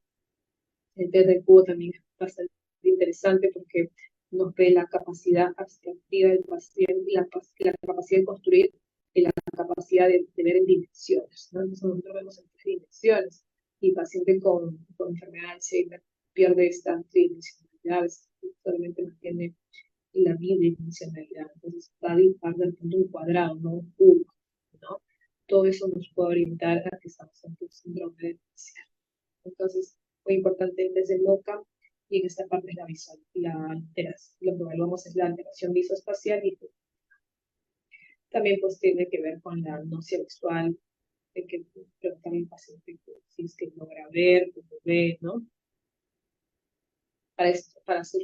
El test del cubo también es bastante interesante porque nos ve la capacidad abstractiva del paciente, la capacidad de construir y la capacidad de ver en dimensiones, ¿no? Entonces nosotros vemos en 3 dimensiones y el paciente con enfermedad de Alzheimer pierde esta tridimensionalidad, solamente mantiene la bidimensionalidad. Entonces va a dibujar del punto un cuadrado, no un cubo, ¿no? Todo eso nos puede orientar a que estamos ante un síndrome de demencia. Entonces, muy importante desde MOCA, y en esta parte es la visual, la alteración. Lo que evaluamos es la alteración visoespacial y también pues tiene que ver con la náusea visual, de que preguntar al paciente si es que logra ver, cómo ve, ¿no? Para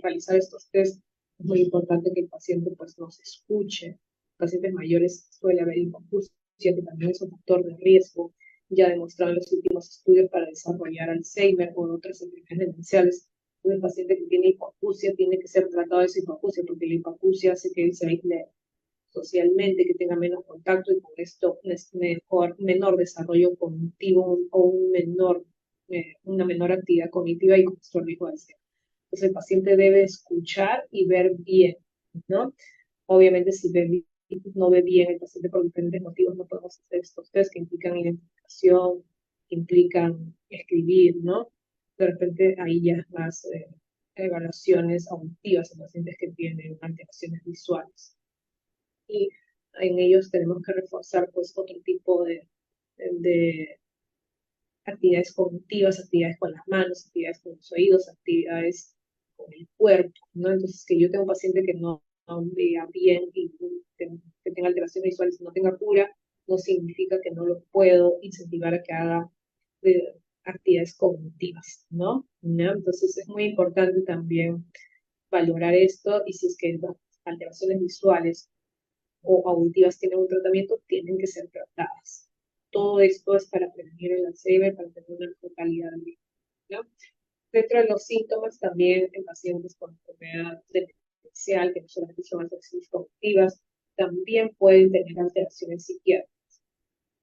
realizar estos test es muy importante que el paciente pues nos escuche. En pacientes mayores suele haber hipoacusia, que también es un factor de riesgo, ya demostrado en los últimos estudios para desarrollar Alzheimer o otras enfermedades demenciales. Un paciente que tiene hipoacusia tiene que ser tratado de esa hipoacusia, porque la hipoacusia hace que él se aísle socialmente, que tenga menos contacto y con esto es menor desarrollo cognitivo o una menor actividad cognitiva y con esto riesgo de Alzheimer. Entonces el paciente debe escuchar y ver bien, ¿no? Obviamente si no ve bien el paciente por diferentes motivos, no podemos hacer estos test que implican identificación, que implican escribir, ¿no? De repente ahí ya es más evaluaciones auditivas en pacientes que tienen alteraciones visuales. Y en ellos tenemos que reforzar pues otro tipo de actividades cognitivas, actividades con las manos, actividades con los oídos, actividades con el cuerpo, ¿no? Entonces, que yo tengo un paciente que no vea bien y que tenga alteraciones visuales y no tenga cura, no significa que no lo puedo incentivar a que haga actividades cognitivas, ¿no? Entonces, es muy importante también valorar esto y si es que las alteraciones visuales o auditivas tienen un tratamiento, tienen que ser tratadas. Todo esto es para prevenir el Alzheimer, para tener una mejor calidad de vida, ¿no? Dentro de los síntomas, también en pacientes con enfermedad demencial, que no solamente son alteraciones cognitivas, también pueden tener alteraciones psiquiátricas.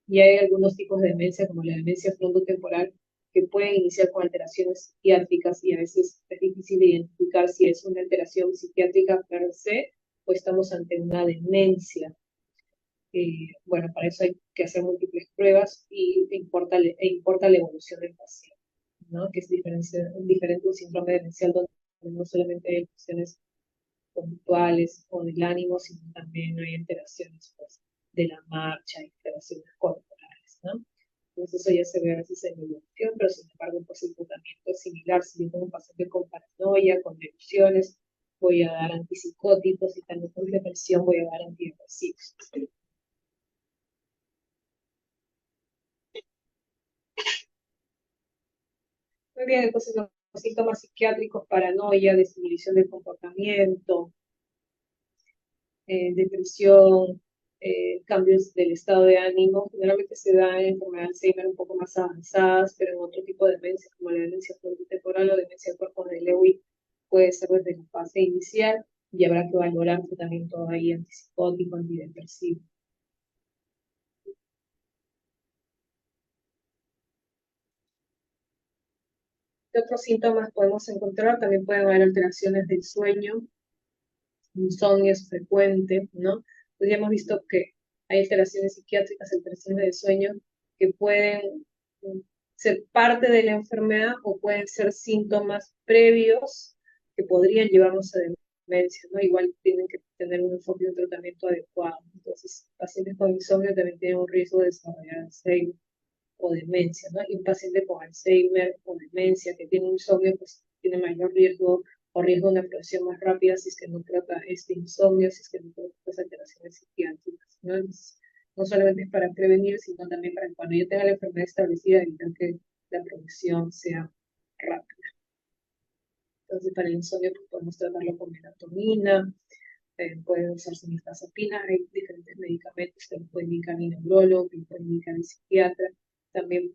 Y hay algunos tipos de demencia, como la demencia frontotemporal, que pueden iniciar con alteraciones psiquiátricas y a veces es difícil identificar si es una alteración psiquiátrica per se o estamos ante una demencia. Bueno, para eso hay que hacer múltiples pruebas y importa la evolución del paciente, ¿no? Que es diferente un síndrome demencial donde no solamente hay alteraciones puntuales o del ánimo, sino también hay alteraciones pues, de la marcha, alteraciones corporales, ¿no? Entonces eso ya se ve a veces en evolución, pero sin embargo pues el tratamiento es similar. Si yo tengo un paciente con paranoia, con delusiones, voy a dar antipsicóticos, y también con depresión voy a dar antidepresivos. Muy bien, entonces los síntomas psiquiátricos, paranoia, desinhibición del comportamiento, depresión, cambios del estado de ánimo, generalmente se da en enfermedades de Alzheimer un poco más avanzadas, pero en otro tipo de demencia, como la demencia frontotemporal o demencia cuerpo de Lewy, puede ser desde la fase inicial y habrá que valorar tratamiento ahí antipsicótico, antidepresivo. ¿Qué otros síntomas podemos encontrar? También pueden haber alteraciones del sueño, insomnio es frecuente, ¿no? Pues ya hemos visto que Hay alteraciones psiquiátricas, alteraciones del sueño que pueden ser parte de la enfermedad o pueden ser síntomas previos que podrían llevarnos a demencia, ¿no? Igual tienen que tener un enfoque de un tratamiento adecuado. Entonces, pacientes con insomnio también tienen un riesgo de desarrollar Alzheimer o demencia, ¿no? Y un paciente con Alzheimer o demencia que tiene insomnio, pues tiene mayor riesgo o riesgo de una progresión más rápida si es que no trata este insomnio, si es que no trata estas alteraciones psiquiátricas, ¿no? Entonces, no solamente es para prevenir, sino también para que cuando yo tenga la enfermedad establecida, evitar que la progresión sea rápida. Entonces, para el insomnio pues, podemos tratarlo con melatonina, puede usarse mirtazapina, hay diferentes medicamentos que lo puede indicar el neurólogo, que lo puede indicar el psiquiatra, también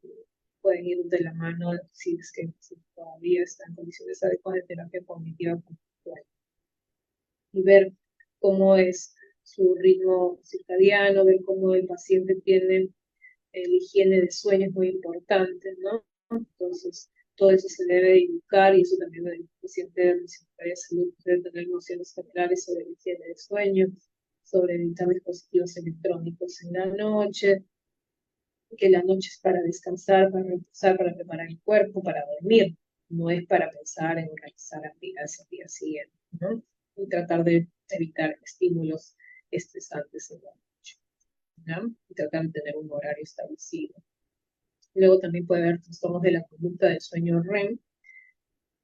pueden ir de la mano si es que si todavía está en condiciones adecuadas de terapia cognitiva conductual. Y ver cómo es su ritmo circadiano, ver cómo el paciente tiene la higiene de sueño es muy importante, ¿no? Entonces, todo eso se debe educar y eso también el paciente de Secretaría de Salud debe tener nociones generales sobre la higiene de sueño, sobre evitar dispositivos electrónicos en la noche, que la noche es para descansar, para reposar, para preparar el cuerpo, para dormir, no es para pensar en realizar actividades al día siguiente, ¿no? Y tratar de evitar estímulos estresantes en la noche, ¿no? Y tratar de tener un horario establecido. Luego también puede haber trastornos de la conducta del sueño REM,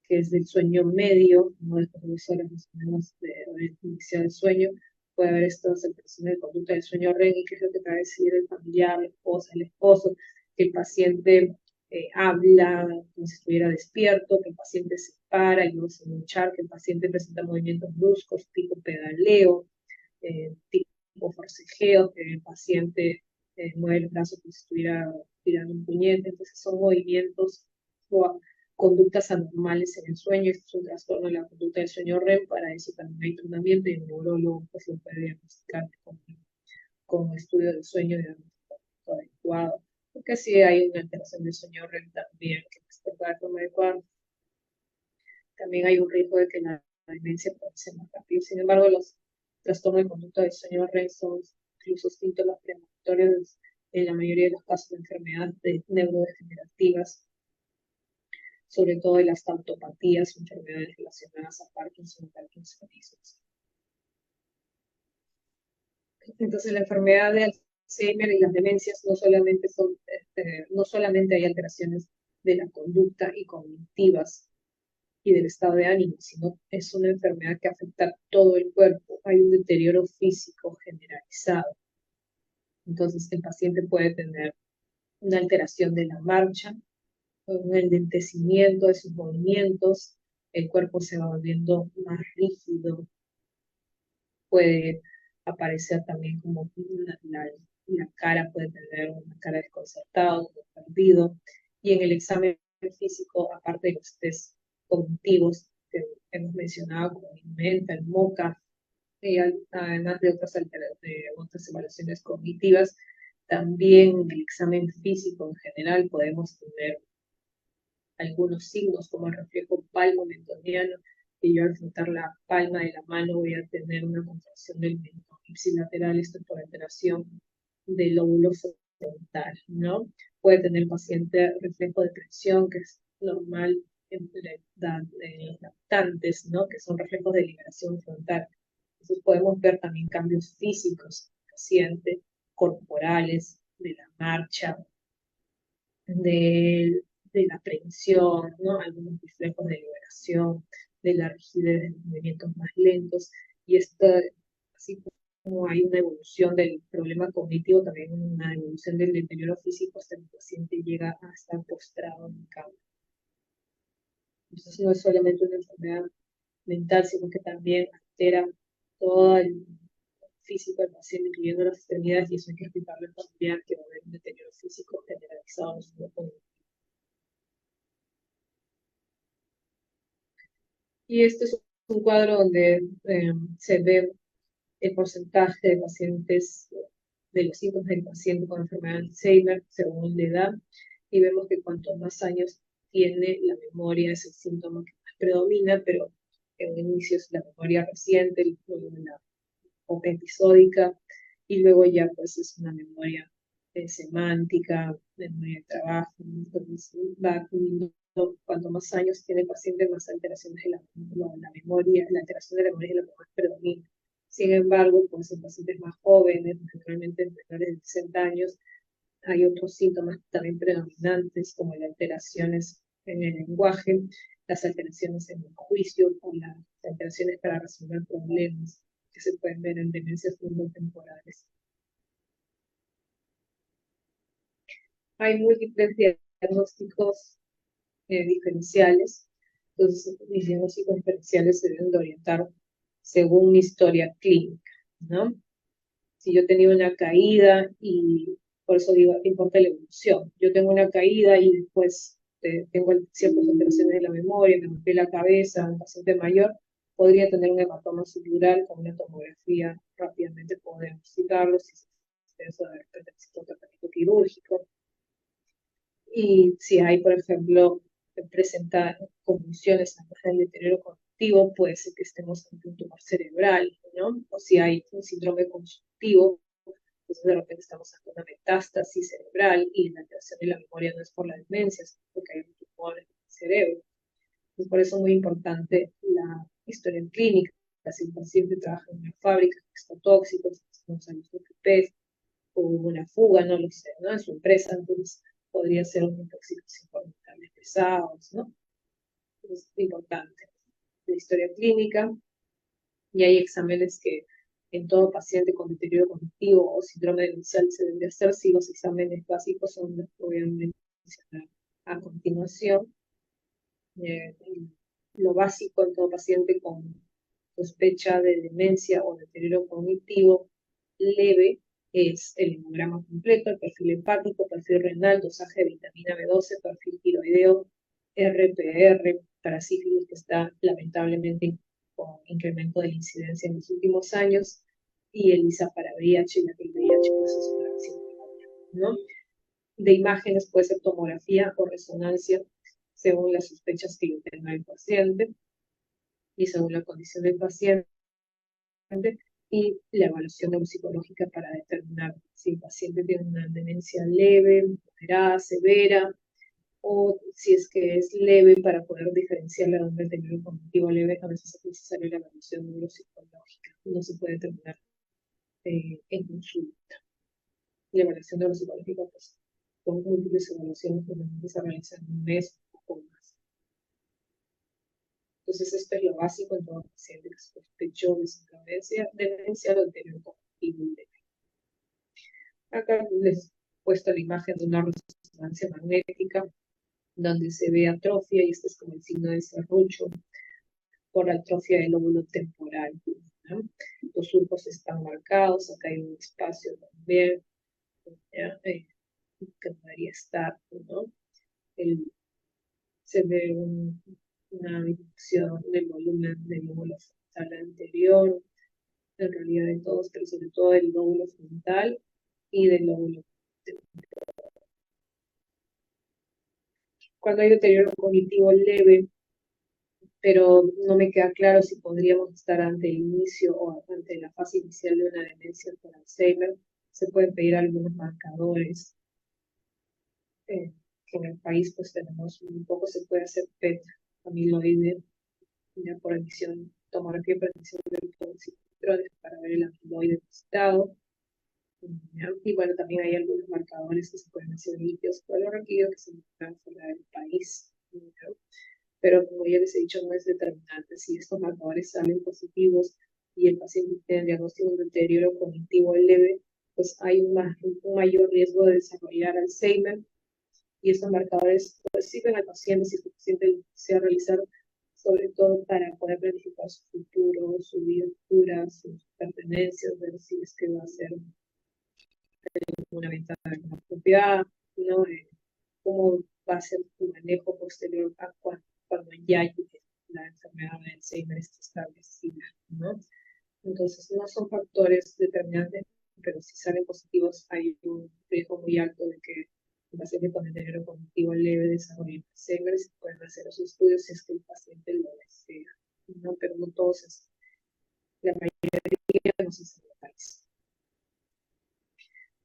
que es del sueño medio, no de 2 horas más o menos de inicio del sueño. Puede haber estas alteraciones de conducta del sueño REM, y que es lo que va a decir el familiar, la esposa, el esposo, que el paciente habla como si estuviera despierto, que el paciente se para y no se luchar, que el paciente presenta movimientos bruscos, tipo pedaleo, tipo forcejeo, que el paciente mueve el brazo como si estuviera tirando un puñete. Entonces son movimientos o conductas anormales en el sueño. Esto es un trastorno de la conducta del sueño REM. Para eso también hay tratamiento y el neurólogo pues lo puede diagnosticar con un estudio del sueño adecuado. Porque si hay una alteración del sueño REM también que no se trata de forma adecuada, también hay un riesgo de que la demencia pueda ser más rápido. Sin embargo, los trastornos de conducta del sueño REM son incluso síntomas premonitorios en la mayoría de los casos de enfermedades neurodegenerativas, sobre todo de las tautopatías, enfermedades relacionadas a Parkinson, Parkinsonismo. Entonces, la enfermedad de Alzheimer y las demencias no solamente hay alteraciones de la conducta y cognitivas y del estado de ánimo, sino es una enfermedad que afecta todo el cuerpo. Hay un deterioro físico generalizado. Entonces, el paciente puede tener una alteración de la marcha, un enlentecimiento de sus movimientos, el cuerpo se va volviendo más rígido, puede aparecer también como la cara puede tener una cara desconcertada, perdido, y en el examen físico, aparte de los test cognitivos que hemos mencionado, como el MENTA, el MOCA, y además de otras evaluaciones cognitivas, también en el examen físico en general podemos tener algunos signos como el reflejo palmo-mentoniano, que yo al frotar la palma de la mano voy a tener una contracción del mentón ipsilateral, esto es por alteración del lóbulo frontal, ¿no? Puede tener el paciente reflejo de presión, que es normal en los lactantes, ¿no? Que son reflejos de liberación frontal. Entonces podemos ver también cambios físicos del paciente, corporales, de la marcha, de, de la aprehensión, ¿no? Algunos reflejos de liberación, de la rigidez de los movimientos más lentos, y esto, así como hay una evolución del problema cognitivo, también una evolución del deterioro físico hasta que el paciente llega a estar postrado en cama. Entonces no es solamente una enfermedad mental, sino que también altera todo el físico del paciente, incluyendo las extremidades, y eso hay que explicarle al familiar que va a haber un deterioro físico generalizado en su cuerpo. Y este es un cuadro donde se ve el porcentaje de pacientes, de los síntomas del paciente con enfermedad de Alzheimer según la edad, y vemos que cuanto más años tiene, la memoria es el síntoma que más predomina, pero en un inicio es la memoria reciente, la episódica, y luego ya pues es una memoria semántica, memoria de trabajo, ¿no? Entonces va adquiriendo, cuanto más años tiene el paciente, más alteraciones de la memoria, la alteración de la memoria es lo que más predomina. Sin embargo, pues en pacientes más jóvenes, generalmente menores de 60 años, hay otros síntomas también predominantes, como las alteraciones en el lenguaje, las alteraciones en el juicio o las alteraciones para resolver problemas que se pueden ver en demencias frontotemporales. Hay múltiples diagnósticos diferenciales, entonces mis diagnósticos diferenciales se deben de orientar según mi historia clínica, ¿no? Si yo he tenido una caída y por eso digo, importa la evolución. Yo tengo una caída y después tengo ciertas alteraciones de la memoria, me golpeé la cabeza, un paciente mayor podría tener un hematoma subdural con una tomografía, rápidamente podemos diagnosticarlo si eso de repente necesita un tratamiento quirúrgico. Y si hay, por ejemplo, presenta convulsiones en el deterioro cognitivo, puede ser que estemos ante un tumor cerebral, ¿no? O si hay un síndrome consultivo, entonces de repente estamos ante una metástasis cerebral y la alteración de la memoria no es por la demencia, sino porque hay un tumor en el cerebro. Y por eso es muy importante la historia clínica. Si el paciente trabaja en una fábrica que está tóxico, si estamos en los PPs, o una fuga, no lo sé, ¿no? En su empresa, entonces podría ser una intoxicación por metales pesados, ¿no? Es importante. La historia clínica, y hay exámenes que en todo paciente con deterioro cognitivo o síndrome demencial se deben de hacer, si los exámenes básicos son los que voy a mencionar a continuación. Eh, lo básico en todo paciente con sospecha de demencia o deterioro cognitivo leve es el hemograma completo, el perfil hepático, perfil renal, dosaje de vitamina B12, perfil tiroideo, RPR, para sífilis que está lamentablemente con incremento de la incidencia en los últimos años, y el ISA para VIH, ya que el VIH pues, es una síntoma, ¿no? De imágenes puede ser tomografía o resonancia, según las sospechas que yo tenga el paciente y según la condición del paciente, y la evaluación neuropsicológica para determinar si el paciente tiene una demencia leve, moderada, severa, o si es que es leve, para poder diferenciarla de un deterioro cognitivo leve, a veces es necesaria la evaluación neuropsicológica. No se puede determinar en consulta. La evaluación neuropsicológica, pues, con múltiples evaluaciones que se realizan en un mes o más. Entonces, esto es lo básico en todo paciente que sospechó de demencia o deterioro cognitivo leve. Acá les he puesto la imagen de una resonancia magnética donde se ve atrofia, y este es como el signo de serrucho por atrofia del lóbulo temporal, ¿no? Los surcos están marcados, acá hay un espacio también, ¿ya? Que podría estar, ¿no? Se ve una disminución del volumen del lóbulo frontal anterior, en realidad de todos, pero sobre todo del lóbulo frontal y del lóbulo temporal. Cuando hay deterioro cognitivo leve, pero no me queda claro si podríamos estar ante el inicio o ante la fase inicial de una demencia por Alzheimer, se pueden pedir algunos marcadores. Que en el país pues tenemos un poco, se puede hacer PET amiloide, ya por emisión, tomografía por emisión de electrones para ver el amiloide depositado. Y bueno, también hay algunos marcadores que se pueden hacer líquidos clororraquídeos que se encuentran fuera del país, ¿no? Pero como ya les he dicho, no es determinante. Si estos marcadores salen positivos y el paciente tiene diagnóstico de deterioro cognitivo leve, pues hay un mayor riesgo de desarrollar Alzheimer, y estos marcadores pues, sirven al paciente si el paciente desea realizar, sobre todo para poder planificar su futuro, su vida futura, sus pertenencias, ver si es que va a ser una venta de una propiedad, ¿no? Cómo va a ser su manejo posterior a cuando ya la enfermedad de Alzheimer está establecida, ¿no? Entonces, no son factores determinantes, pero si salen positivos, hay un riesgo muy alto de que el paciente con deterioro cognitivo leve desarrolle Alzheimer. Se pueden hacer los estudios si es que el paciente lo desea, ¿no? Pero no todos, la mayoría no se sabe el país.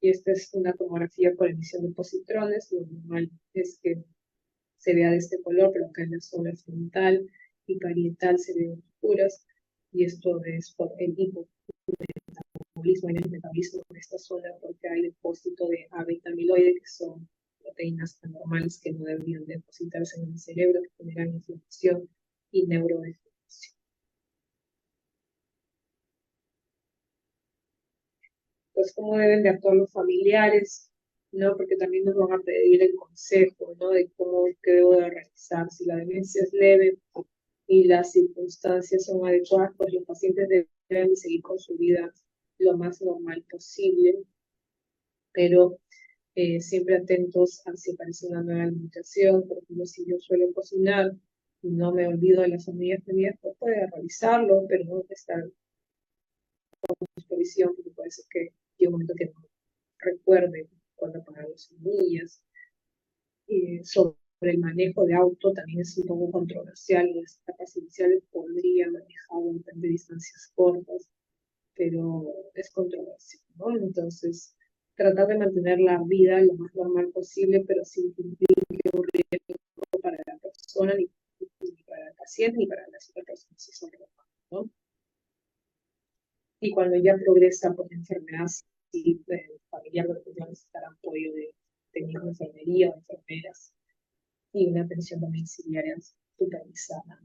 Y esta es una tomografía por emisión de positrones. Lo normal es que se vea de este color, pero acá en la zona frontal y parietal se ven oscuras, y esto es por el hipometablismo en el metabolismo de esta zona, porque hay depósito de beta amiloide, que son proteínas anormales que no deberían depositarse en el cerebro, que generan inflamación y neurodegeneración. Entonces, ¿cómo deben de actuar los familiares? ¿No? Porque también nos van a pedir el consejo, ¿no? De cómo, qué debo de realizar. Si la demencia es leve y las circunstancias son adecuadas, pues los pacientes deben seguir con su vida lo más normal posible, pero siempre atentos a si aparece una nueva alimentación. Por ejemplo, si yo suelo cocinar y no me olvido de las semillas mías, pues puede realizarlo, pero no estar con supervisión, porque puede ser que llegue un momento que no recuerde cuando apagar las semillas. Sobre el manejo de auto también es un poco controversial. En las etapas iniciales podría manejar de distancias cortas, pero es controversial, ¿no? Entonces, tratar de mantener la vida lo más normal posible, pero sin que implique un riesgo para la persona, ni para el paciente, ni para las otras personas, si son rojas, ¿no? Y cuando ya progresa por enfermedad, sí, familiar, porque ya necesitarán apoyo de técnicos de enfermería o enfermeras, y una atención domiciliaria supervisada.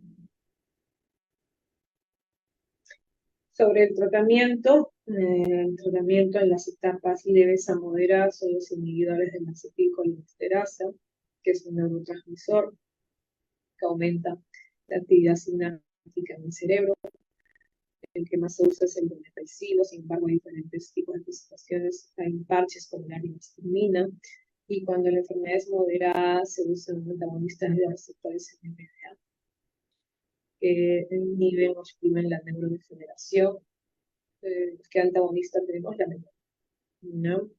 Sobre el tratamiento en las etapas leves a moderadas son los inhibidores de la acetilcolinesterasa, que es un neurotransmisor que aumenta la actividad sináptica en el cerebro. El que más se usa es el donepezilo, sin embargo hay diferentes tipos de presentaciones, hay parches como la rivastatina, y cuando la enfermedad es moderada se usan antagonistas de receptores NMDA que inhiben o exprimen la neurodegeneración. ¿Qué antagonista tenemos? La melanina, ¿no?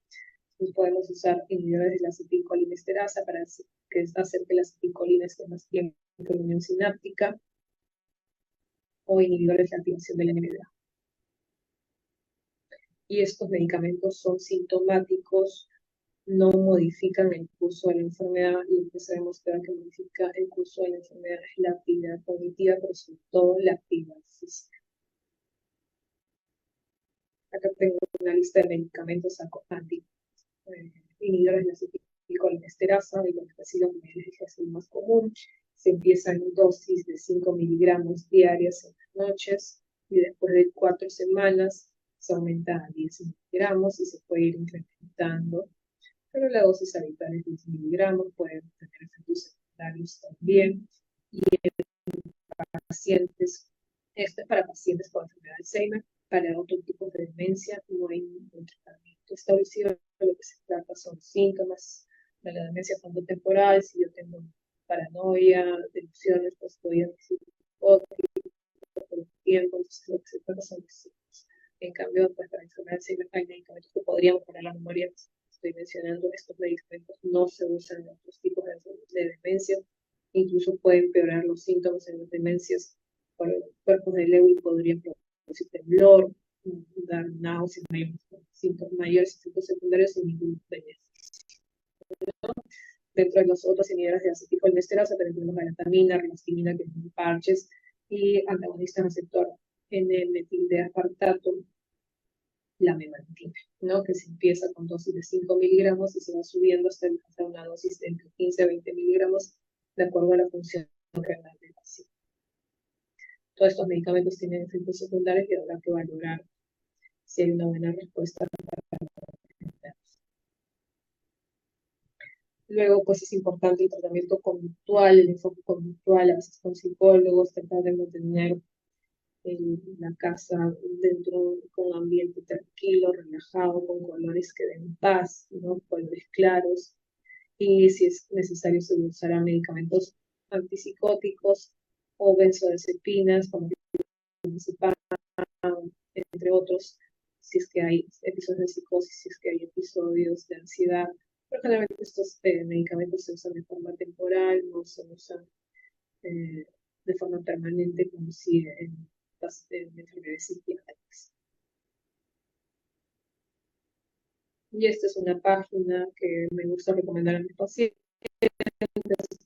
Entonces podemos usar inhibidores de la acetilcolinesterasa para hacer que la acetilcolina esté más tiempo en unión sináptica, o inhibidores de la activación del NMDA. Y estos medicamentos son sintomáticos, no modifican el curso de la enfermedad, y lo que se ha demostrado que modifica el curso de la enfermedad es la actividad cognitiva, pero sobre todo la actividad física. Acá tengo una lista de medicamentos inhibidores de la acetilcolinesterasa, de los que como les dije, es el más común. Se empieza en dosis de 5 miligramos diarias en las noches, y después de 4 semanas se aumenta a 10 miligramos y se puede ir incrementando. Pero la dosis habitual es 10 miligramos, pueden tener efectos secundarios también. Y pacientes, esto es para pacientes con enfermedad de Alzheimer. Para otro tipo de demencia no hay ningún tratamiento establecido. De lo que se trata son síntomas de la demencia frontotemporal. Si yo tengo paranoia, delusiones, pues estoy antipsicótico por el tiempo. Entonces lo que se trata son los síntomas. En cambio, pues para enfermedad de Alzheimer hay medicamentos que podríamos poner la memoria. Estoy mencionando, estos medicamentos no se usan en otros tipos de demencia. Incluso pueden empeorar los síntomas en las demencias. Por el cuerpo de Lewy podrían producir temblor, dar náuseas, mayores efectos secundarios sin ningún beneficio. Dentro de los otros inhibidores de acetilcolinesterasa tenemos la glutamina, rivastatina, que son parches, y antagonistas receptor N-metildeaspartato, la memantina, ¿no? Que se empieza con dosis de 5 miligramos y se va subiendo hasta una dosis de entre 15 a 20 miligramos, de acuerdo a la función renal del paciente. Todos estos medicamentos tienen efectos secundarios y habrá que valorar si hay una buena respuesta. Luego, pues es importante el tratamiento conductual, el enfoque conductual, a veces con psicólogos, tratar de mantener la casa dentro con un ambiente tranquilo, relajado, con colores que den paz, ¿no? Colores claros. Y si es necesario, se usarán medicamentos antipsicóticos o benzodiazepinas, como diazepam, entre otros, si es que hay episodios de psicosis, si es que hay episodios de ansiedad. Pero generalmente estos medicamentos se usan de forma temporal, no se usan de forma permanente como si en enfermedades psiquiátricas. Y esta es una página que me gusta recomendar a mis pacientes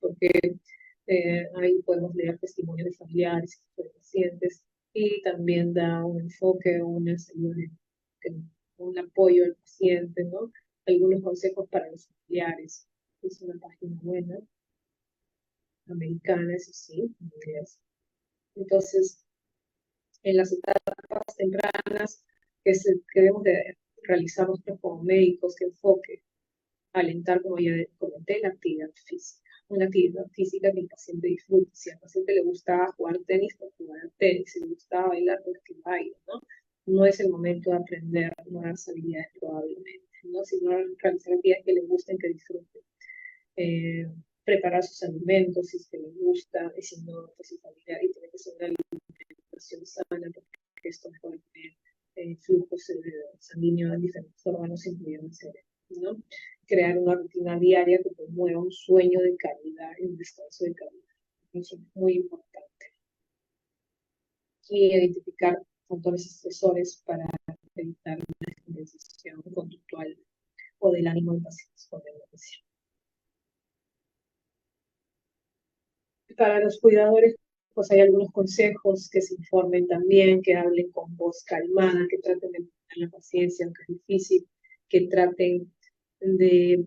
porque ahí podemos leer testimonios de familiares y de pacientes y también da un enfoque, una salud, un apoyo al paciente, ¿no? Algunos consejos para los familiares. Es una página buena, americana, eso sí, en inglés. Entonces, en las etapas tempranas que debemos de realizar nosotros como médicos, que enfoque, alentar, como ya comenté, la actividad física. Una actividad física que el paciente disfrute. Si al paciente le gusta jugar tenis, pues jugar al tenis. Si le gusta bailar, pues que baile, ¿no? No es el momento de aprender nuevas habilidades probablemente, ¿no? Sino realizar actividades que le gusten, que disfruten. Eh, Preparar sus alimentos si es que le gusta, y si no, pues si familiar, y tiene que ser una alimentación sana, porque esto mejora el flujo sanguíneo en diferentes órganos, incluyendo el cerebro, ¿no? Crear una rutina diaria que promueva un sueño de calidad y un descanso de calidad. Eso es muy importante. Y identificar factores estresores para evitar una descompensación conductual o del ánimo de pacientes con demencia. Para los cuidadores, pues hay algunos consejos que se informen también, que hablen con voz calmada, que traten de mantener la paciencia, aunque es difícil, que traten de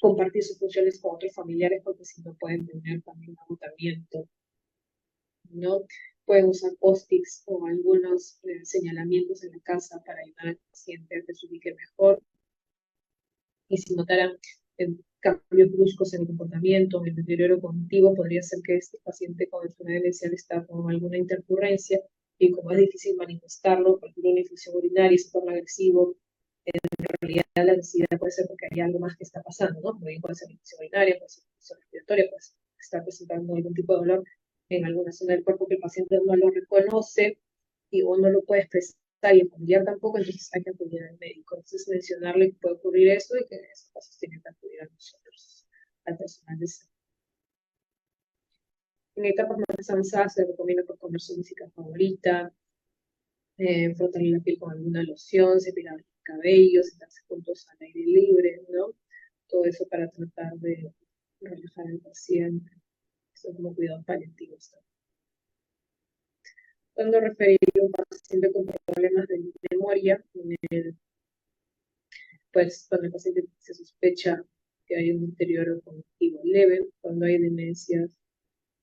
compartir sus funciones con otros familiares, porque si no pueden tener también agotamiento, ¿no? Pueden usar post-its o algunos señalamientos en la casa para ayudar al paciente a que se ubique mejor. Y si notaran cambios bruscos en el comportamiento, en el deterioro cognitivo, podría ser que este paciente con enfermedad demencial está con alguna intercurrencia y como es difícil manifestarlo, por ejemplo, una infusión urinaria, se torna agresivo, en realidad la ansiedad puede ser porque hay algo más que está pasando, ¿no? Puede ser infusión urinaria, puede ser infusión respiratoria, puede estar presentando algún tipo de dolor en alguna zona del cuerpo que el paciente no lo reconoce y o no lo puede expresar y el familiar tampoco, entonces hay que acudir al médico. Entonces mencionarle que puede ocurrir esto y que en esos casos tienen que acudir a nosotros, al personal de salud. En etapas más avanzadas se recomienda pues, poner su música favorita, frotarle la piel con alguna loción, cepillar el cabello, sentarse juntos al aire libre, ¿no? Todo eso para tratar de relajar al paciente. Eso es como cuidados paliativos también. Cuando referir a un paciente con problemas de memoria, pues cuando el paciente se sospecha que hay un deterioro cognitivo leve, cuando hay demencias,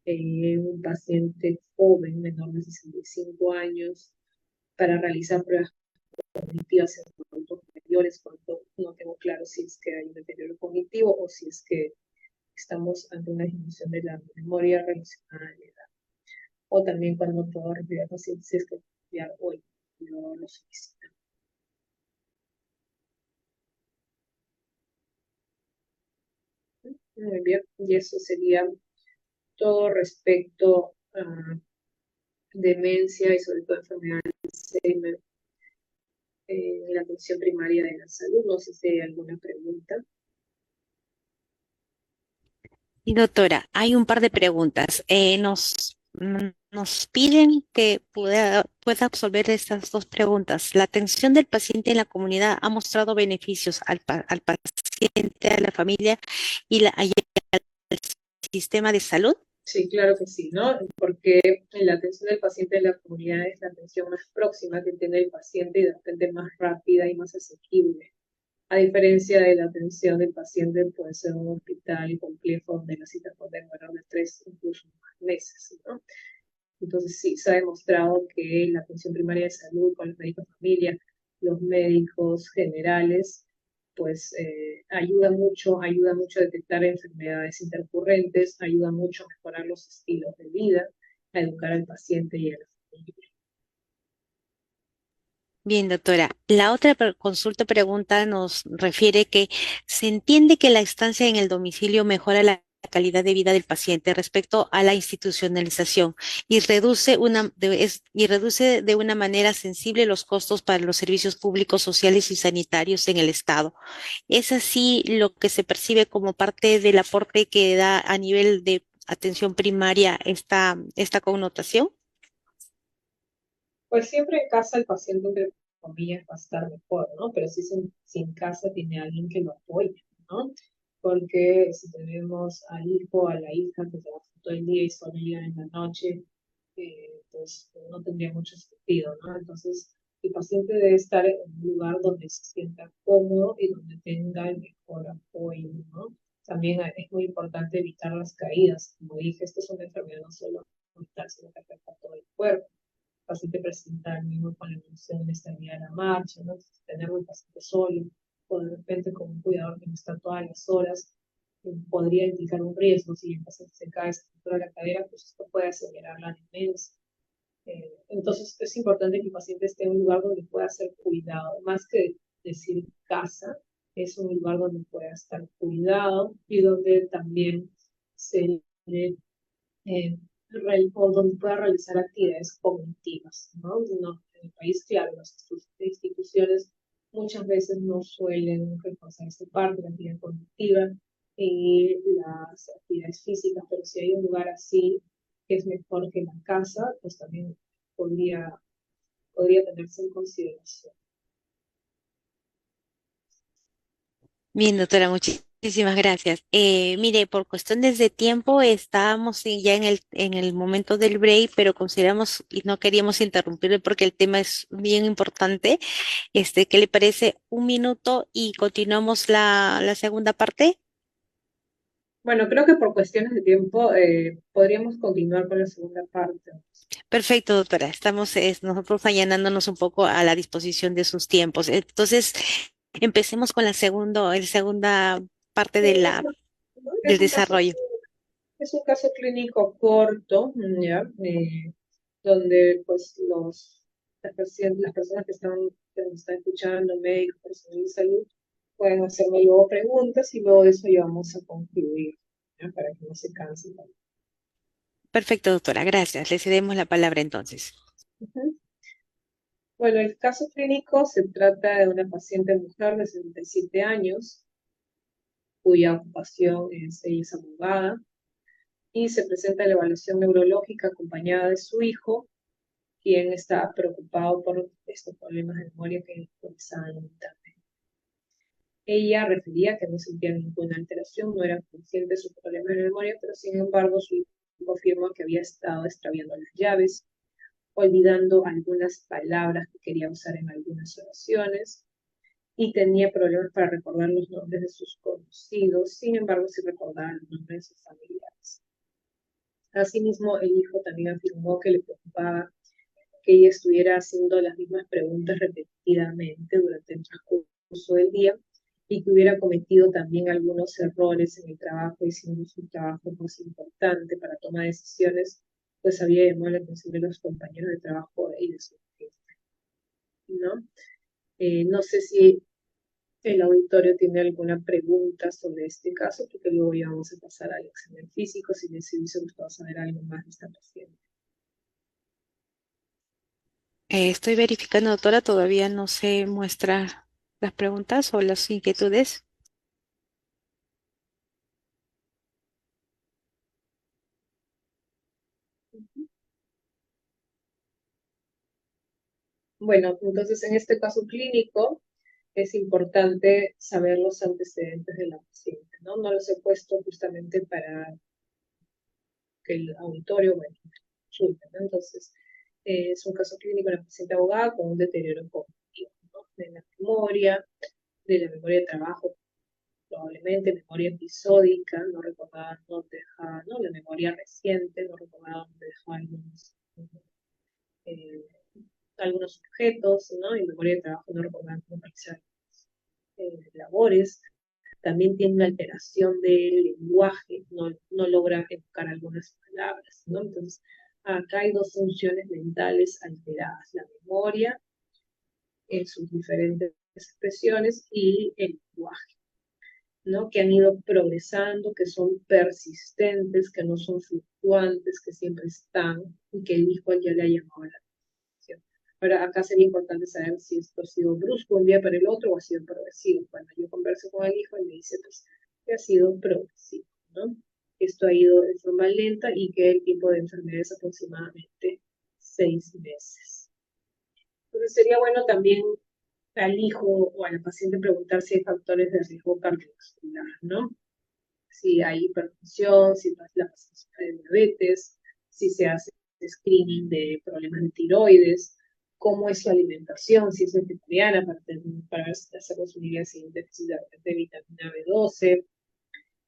un paciente joven, menor de 65 años, para realizar pruebas cognitivas en adultos mayores, cuando no tengo claro si es que hay un deterioro cognitivo o si es que estamos ante una disminución de la memoria relacionada a la edad. O también cuando puedo referir al paciente si es que ya hoy lo solicita. Muy bien, y eso sería todo respecto a demencia y sobre todo enfermedad de Alzheimer en la atención primaria de la salud. No sé si hay alguna pregunta. Y doctora, hay un par de preguntas. Nos piden que pueda absolver estas dos preguntas. ¿La atención del paciente en la comunidad ha mostrado beneficios al paciente, a la familia y al sistema de salud? Sí, claro que sí, ¿no? Porque la atención del paciente en la comunidad es la atención más próxima que tiene el paciente y de repente más rápida y más asequible. A diferencia de la atención del paciente, puede ser un hospital complejo donde las citas pueden demorar de 3, incluso más meses, ¿no? Entonces sí, se ha demostrado que la atención primaria de salud con los médicos de familia, los médicos generales, pues ayuda mucho a detectar enfermedades intercurrentes, ayuda mucho a mejorar los estilos de vida, a educar al paciente y a la familia. Bien, doctora. La otra consulta pregunta nos refiere que se entiende que la estancia en el domicilio mejora la calidad de vida del paciente respecto a la institucionalización y reduce de una manera sensible los costos para los servicios públicos, sociales y sanitarios en el Estado. ¿Es así lo que se percibe como parte del aporte que da a nivel de atención primaria esta connotación? Pues siempre en casa el paciente comillas, va a estar mejor, ¿no? Pero si en casa tiene alguien que lo apoye, ¿no? Porque si tenemos al hijo o a la hija que trabaja todo el día y solo llegan en la noche, pues no tendría mucho sentido, ¿no? Entonces, el paciente debe estar en un lugar donde se sienta cómodo y donde tenga el mejor apoyo, ¿no? También es muy importante evitar las caídas. Como dije, esta es una enfermedad no solo mental, sino que afecta a todo el cuerpo. El paciente presenta el mismo con la evolución de inestabilidad de la marcha, ¿no? Entonces, tener un paciente solo o de repente con un cuidador que no está todas las horas, podría indicar un riesgo. Si el paciente se cae, se fractura la cadera, pues esto puede acelerar la demencia. Entonces es importante que el paciente esté en un lugar donde pueda ser cuidado, más que decir casa, es un lugar donde pueda estar cuidado y donde también se le, o donde pueda realizar actividades cognitivas, ¿no? En el país, claro, las instituciones muchas veces no suelen reforzar esta parte, la actividad cognitiva y las actividades físicas, pero si hay un lugar así que es mejor que la casa, pues también podría, podría tenerse en consideración. Bien, doctora, muchísimas gracias. Mire, por cuestiones de tiempo estábamos ya en el momento del break, pero consideramos y no queríamos interrumpirle porque el tema es bien importante. ¿Qué le parece? Un minuto y continuamos la segunda parte. Bueno, creo que por cuestiones de tiempo podríamos continuar con la segunda parte. Perfecto, doctora. Estamos nosotros allanándonos un poco a la disposición de sus tiempos. Entonces, empecemos con la segunda parte Sí, de es del un caso, desarrollo. es un caso clínico corto, ¿ya? Donde pues las personas que nos están escuchando, médicos, personal de salud, pueden hacerme luego preguntas y luego de eso ya vamos a concluir, ¿ya? Para que no se cansen. Perfecto, doctora. Gracias. Le cedemos la palabra entonces. Ujú. Bueno, el caso clínico se trata de una paciente mujer de 67 años, cuya ocupación ella es abogada, y se presenta la evaluación neurológica acompañada de su hijo, quien está preocupado por estos problemas de memoria que comenzaban en internet. Ella refería que no sentía ninguna alteración, no era consciente de sus problemas de memoria, pero sin embargo su hijo afirmó que había estado extraviando las llaves, olvidando algunas palabras que quería usar en algunas oraciones y tenía problemas para recordar los nombres de sus conocidos, sin embargo sí recordaba los nombres de sus familiares. Asimismo, el hijo también afirmó que le preocupaba que ella estuviera haciendo las mismas preguntas repetidamente durante el transcurso del día y que hubiera cometido también algunos errores en el trabajo y siendo su trabajo más importante para tomar decisiones, pues había llamado la atención de los compañeros de trabajo y de su jefe, ¿no? No sé si el auditorio tiene alguna pregunta sobre este caso, porque luego ya vamos a pasar al examen físico si les hubiese gustado saber algo más de esta paciente. Estoy verificando, doctora, todavía no se muestra las preguntas o las inquietudes. Bueno, entonces en este caso clínico es importante saber los antecedentes de la paciente, ¿no? No los he puesto justamente para que el auditorio, bueno, consulte, ¿no? Entonces, es un caso clínico de la paciente abogada con un deterioro cognitivo, ¿no? De la memoria de trabajo, probablemente memoria episódica, no recordaba dónde dejaba, ¿no? La memoria reciente, no recordaba dónde dejaba eh, algunos objetos, ¿no? Y memoria de trabajo no recordaba cómo realizar labores. También tiene una alteración del lenguaje, no logra evocar algunas palabras, ¿no? Entonces, acá hay dos funciones mentales alteradas, la memoria en sus diferentes expresiones y el lenguaje, ¿no? Que han ido progresando, que son persistentes, que no son fluctuantes, que siempre están y que el hijo ya le ha llamado la atención. Ahora, acá sería importante saber si esto ha sido brusco un día para el otro o ha sido progresivo. Cuando yo converso con el hijo, él me dice pues, que ha sido progresivo, ¿no? Esto ha ido de forma lenta y que el tiempo de enfermedad es aproximadamente 6 meses. Entonces sería bueno también al hijo o a la paciente preguntar si hay factores de riesgo cardiovascular, ¿no? Si hay hipertensión, si la paciente sufre de diabetes, si se hace screening de problemas de tiroides, cómo es su alimentación, si es vegetariana, para ver si hace consumir sin déficit de vitamina B12,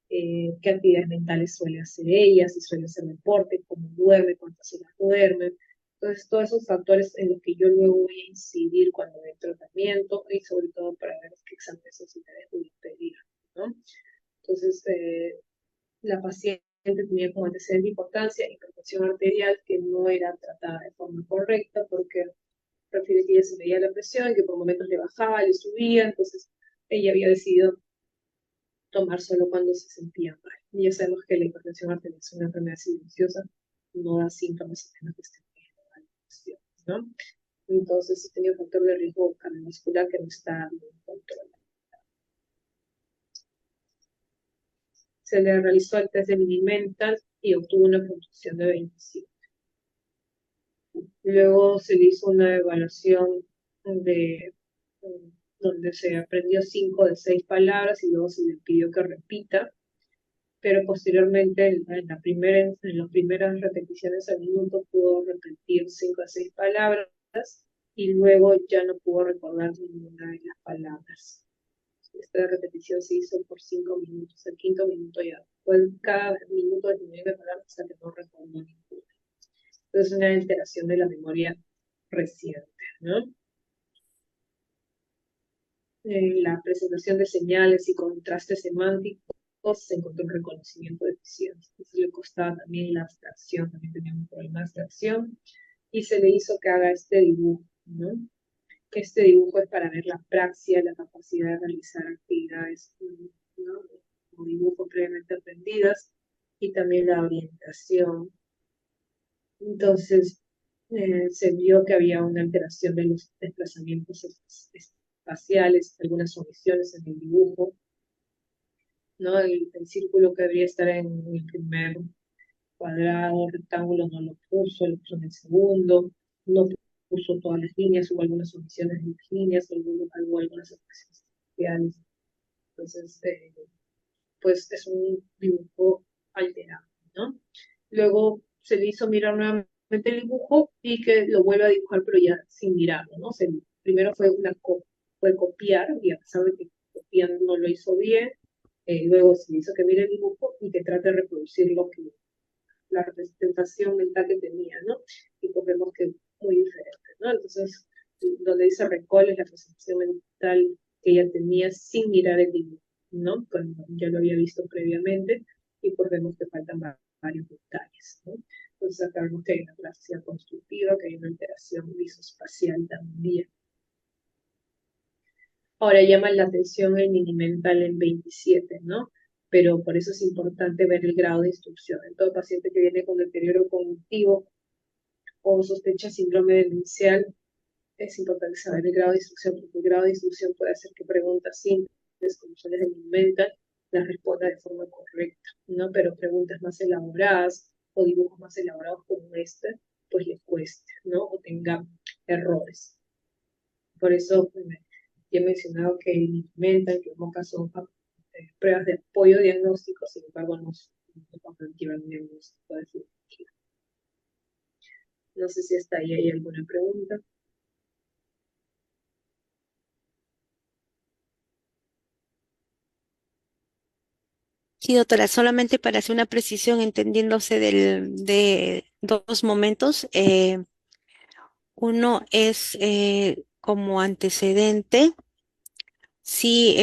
qué actividades mentales suele hacer ella, si suele hacer deporte, cómo duerme, cuántas horas duerme. Entonces, todos esos factores en los que yo luego voy a incidir cuando dé tratamiento y sobre todo para ver qué exámenes necesitaría pedir, ¿no? Entonces, la paciente tenía como antecedente de importancia hipertensión arterial que no era tratada de forma correcta porque refiere que ella se veía la presión, que por momentos le bajaba, le subía, entonces ella había decidido tomar solo cuando se sentía mal. Y ya sabemos que la hipertensión arterial es una enfermedad silenciosa, no da síntomas a menos que esté mal, ¿no? Entonces, sí tenía un factor de riesgo cardiovascular que no está bien controlado. Se le realizó el test de Mini-Mental y obtuvo una puntuación de 25. Luego se le hizo una evaluación de donde se aprendió 5 de 6 palabras y luego se le pidió que repita, pero posteriormente en las primeras repeticiones al minuto pudo repetir 5 de 6 palabras y luego ya no pudo recordar ninguna de las palabras. Esta repetición se hizo por 5 minutos, el quinto minuto ya fue cada minuto de palabras hasta que no recordó ninguna. Entonces, una alteración de la memoria reciente, ¿no? En la presentación de señales y contrastes semánticos se encontró un reconocimiento deficiente. Entonces le costaba también la abstracción, también tenía un problema de abstracción, y se le hizo que haga este dibujo, ¿no? Este dibujo es para ver la praxia, la capacidad de realizar actividades, ¿no? Como dibujo previamente aprendidas, y también la orientación. Entonces, se vio que había una alteración de los desplazamientos espaciales, algunas omisiones en el dibujo, ¿no? El círculo que debería estar en el primer cuadrado, rectángulo, no lo puso, lo puso en el segundo, no puso todas las líneas, hubo algunas omisiones en las líneas, hubo algunas expresiones espaciales. Entonces, pues es un dibujo alterado, ¿no? Luego se le hizo mirar nuevamente el dibujo y que lo vuelva a dibujar, pero ya sin mirarlo, ¿no? Primero fue copiar, y a pesar de que copiando no lo hizo bien, luego se le hizo que mire el dibujo y que trate de reproducir la representación mental que tenía, ¿no? Y pues vemos que es muy diferente, ¿no? Entonces, donde dice recall es la representación mental que ella tenía sin mirar el dibujo, ¿no? Cuando ya lo había visto previamente, y pues vemos que faltan varios detalles, ¿no? Entonces acá vemos que hay una plasticidad constructiva, que hay una alteración visoespacial también. Ahora llama la atención el mini-mental en 27, ¿no? Pero por eso es importante ver el grado de instrucción. En todo paciente que viene con deterioro cognitivo o sospecha síndrome demencial, es importante saber el grado de instrucción, porque el grado de instrucción puede hacer que preguntas simples, como son las de mini-mental, las responda de forma correcta, ¿no? Pero preguntas más elaboradas o dibujos más elaborados como este, pues le cueste, ¿no? O tenga errores. Por eso ya he mencionado que el mental, que en son pruebas de apoyo diagnóstico, sin embargo no llevan un diagnóstico definitivo. No sé si hasta ahí hay alguna pregunta. Sí, doctora, solamente para hacer una precisión, entendiéndose de dos momentos. Uno es como antecedente, sí,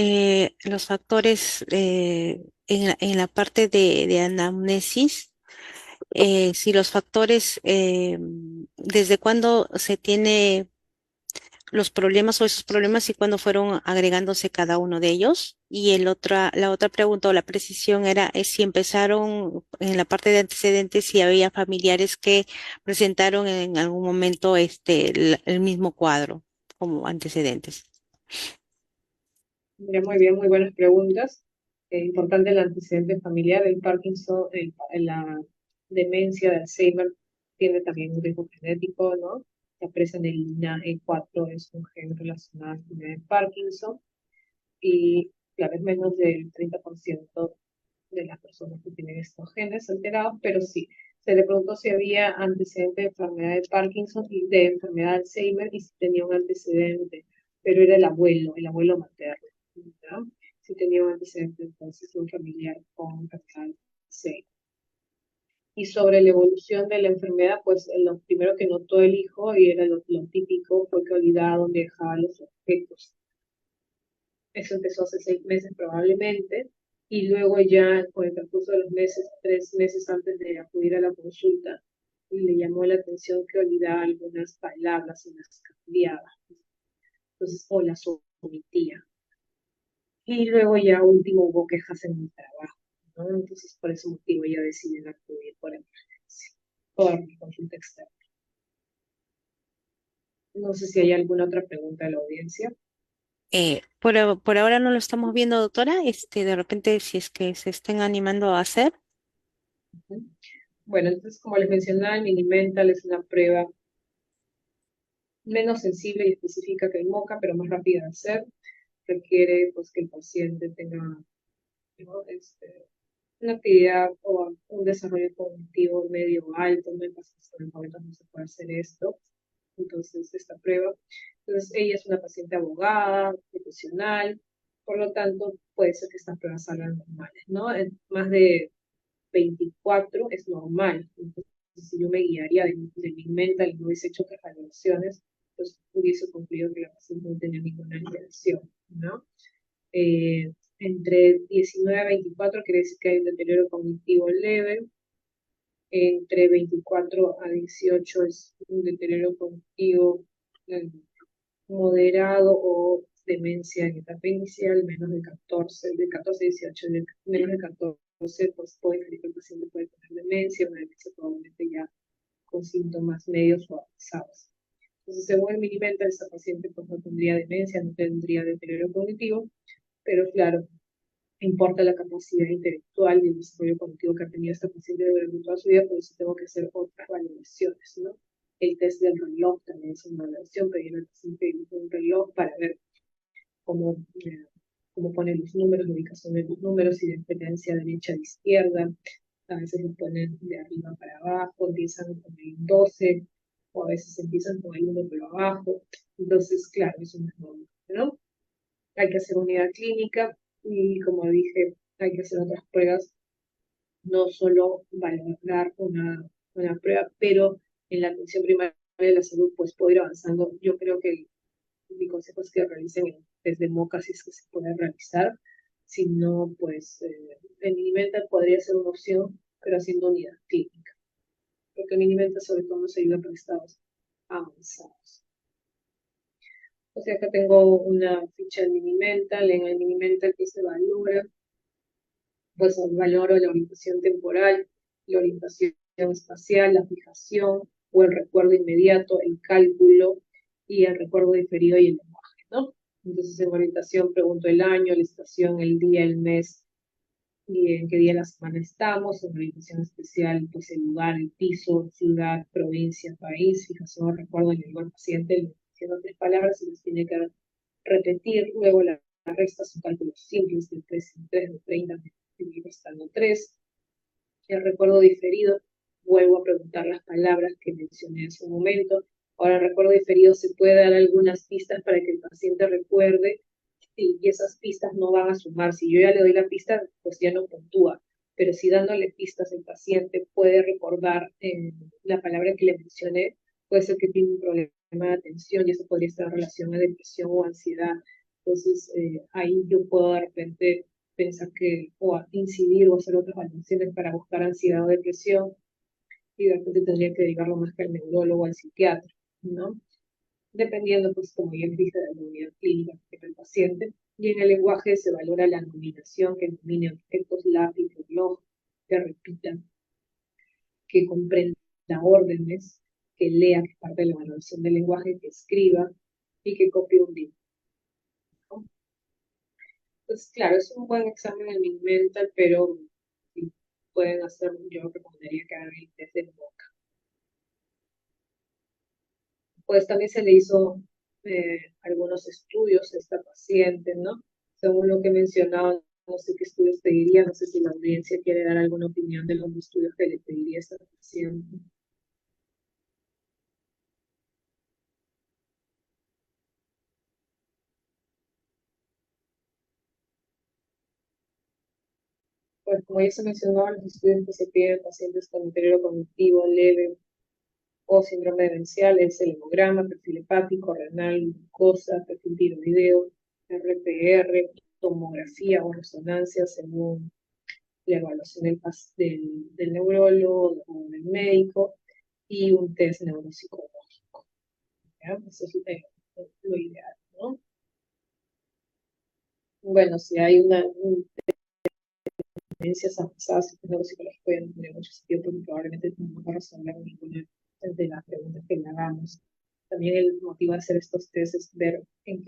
los factores en la parte de anamnesis, si los factores, desde cuándo se tiene los problemas o esos problemas y cuándo fueron agregándose cada uno de ellos. Y la otra pregunta o la precisión era si empezaron en la parte de antecedentes, si había familiares que presentaron en algún momento el mismo cuadro como antecedentes. Mira, muy bien, muy buenas preguntas. Importante el antecedente familiar, el Parkinson, la demencia de Alzheimer tiene también un riesgo genético, ¿no? Está presa en el INA-E4, es un gen relacionado con el Parkinson, y claro, es menos del 30% de las personas que tienen estos genes alterados, pero sí, se le preguntó si había antecedente de enfermedad de Parkinson y de enfermedad de Alzheimer y si tenía un antecedente, pero era el abuelo materno, ¿no? Si tenía un antecedente entonces de un familiar con enfermedad de Alzheimer. Y sobre la evolución de la enfermedad, pues lo primero que notó el hijo, y era lo típico, fue que olvidaba dónde dejaba los objetos. Eso empezó hace 6 meses probablemente, y luego ya con el transcurso de los meses, 3 meses antes de acudir a la consulta, le llamó la atención que olvidaba algunas palabras y las cambiaba, entonces, o las omitía. Y luego ya último hubo quejas en el trabajo, ¿no? Entonces por ese motivo ya deciden acudir por emergencia, por consulta externa. No sé si hay alguna otra pregunta de la audiencia. Por ahora no lo estamos viendo, doctora. De repente, si es que se estén animando a hacer. Bueno, entonces, como les mencionaba, el Mini-Mental es una prueba menos sensible y específica que el MOCA, pero más rápida de hacer. Requiere pues, que el paciente tenga, ¿no? Una actividad o un desarrollo cognitivo medio o alto. No en pacientes en el momento no se puede hacer esto. Entonces, esta prueba. Entonces, ella es una paciente abogada, profesional, por lo tanto, puede ser que estas pruebas salgan normales, ¿no? En más de 24 es normal. Entonces, si yo me guiaría de mi mental y no hubiese hecho otras valoraciones, pues hubiese concluido que la paciente no tenía ninguna alteración, ¿no? Entre 19 a 24 quiere decir que hay un deterioro cognitivo leve. Entre 24 a 18 es un deterioro cognitivo moderado o demencia en etapa inicial. Menos de 14, de 14 a 18, menos de 14, pues puede que el paciente puede tener demencia, una demencia probablemente ya con síntomas medios o avanzados. Entonces, según el Mini-Mental, esta paciente pues no tendría demencia, no tendría deterioro cognitivo, pero claro, importa la capacidad intelectual y el desarrollo cognitivo que ha tenido esta paciente durante toda su vida, por eso tengo que hacer otras valoraciones, ¿no? El test del reloj también es una valoración, pedir al paciente un reloj para ver cómo, cómo pone los números, la ubicación de los números, y de preferencia derecha a izquierda. A veces lo ponen de arriba para abajo, empiezan con el 12, o a veces empiezan con el 1 pero abajo. Entonces, claro, eso no es normal, ¿no? Hay que hacer unidad clínica y, como dije, hay que hacer otras pruebas, no solo valorar una prueba, pero en la atención primaria de la salud, pues puedo ir avanzando. Yo creo que mi consejo es que realicen el test de MOCA si es que se puede realizar. Si no, pues el Minimental podría ser una opción, pero haciendo unidad clínica. Porque el Minimental sobre todo nos ayuda para estados avanzados. O sea, acá tengo una ficha del Minimental. En el Minimental, que se valora, pues valoro la orientación temporal, la orientación espacial, la fijación o el recuerdo inmediato, el cálculo y el recuerdo diferido y el lenguaje, ¿no? Entonces, en orientación pregunto el año, la estación, el día, el mes y en qué día de la semana estamos. En orientación especial, pues el lugar, el piso, ciudad, provincia, país. Fijación o recuerdo en el lugar paciente, diciendo 3 palabras y las tiene que repetir. Luego la resta son cálculos simples de 3 en 3, de 30, de restando 3. El recuerdo diferido, vuelvo a preguntar las palabras que mencioné en su momento. Ahora, el recuerdo diferido se puede dar algunas pistas para que el paciente recuerde, y esas pistas no van a sumar. Si yo ya le doy la pista, pues ya no puntúa. Pero si dándole pistas el paciente puede recordar la palabra que le mencioné, puede ser que tiene un problema de atención y eso podría estar en relación a depresión o ansiedad. Entonces, ahí yo puedo de repente pensar que, o incidir o hacer otras valoraciones para buscar ansiedad o depresión, y de repente tendría que derivarlo más que al neurólogo o al psiquiatra, ¿no? Dependiendo, pues, como ya dije, de la unidad clínica que tenga el paciente. Y en el lenguaje se valora la nominación, que nomine objetos, lápiz, reloj, que repitan, que comprenda órdenes, que lea, que parte de la valoración del lenguaje, que escriba y que copie un libro, ¿no? Pues claro, es un buen examen el Mini-Mental, pero si pueden hacer, yo recomendaría que hagan el test de boca. Pues también se le hizo algunos estudios a esta paciente, ¿no? Según lo que he mencionado, no sé qué estudios pediría, no sé si la audiencia quiere dar alguna opinión de los estudios que le pediría a esta paciente. Pues como ya se mencionó, los estudios que se piden en pacientes con deterioro cognitivo leve o síndrome demencial es el hemograma, perfil hepático, renal, glucosa, perfil tiroideo, RPR, tomografía o resonancia según la evaluación del neurólogo o del médico y un test neuropsicológico. ¿Ya? Eso es lo ideal, ¿no? Bueno, si hay una tendencias avanzadas en neuropsicológico ya no tiene mucho sentido porque probablemente no vamos a resolver ninguna de las preguntas que le hagamos. También el motivo de hacer estos tests es ver en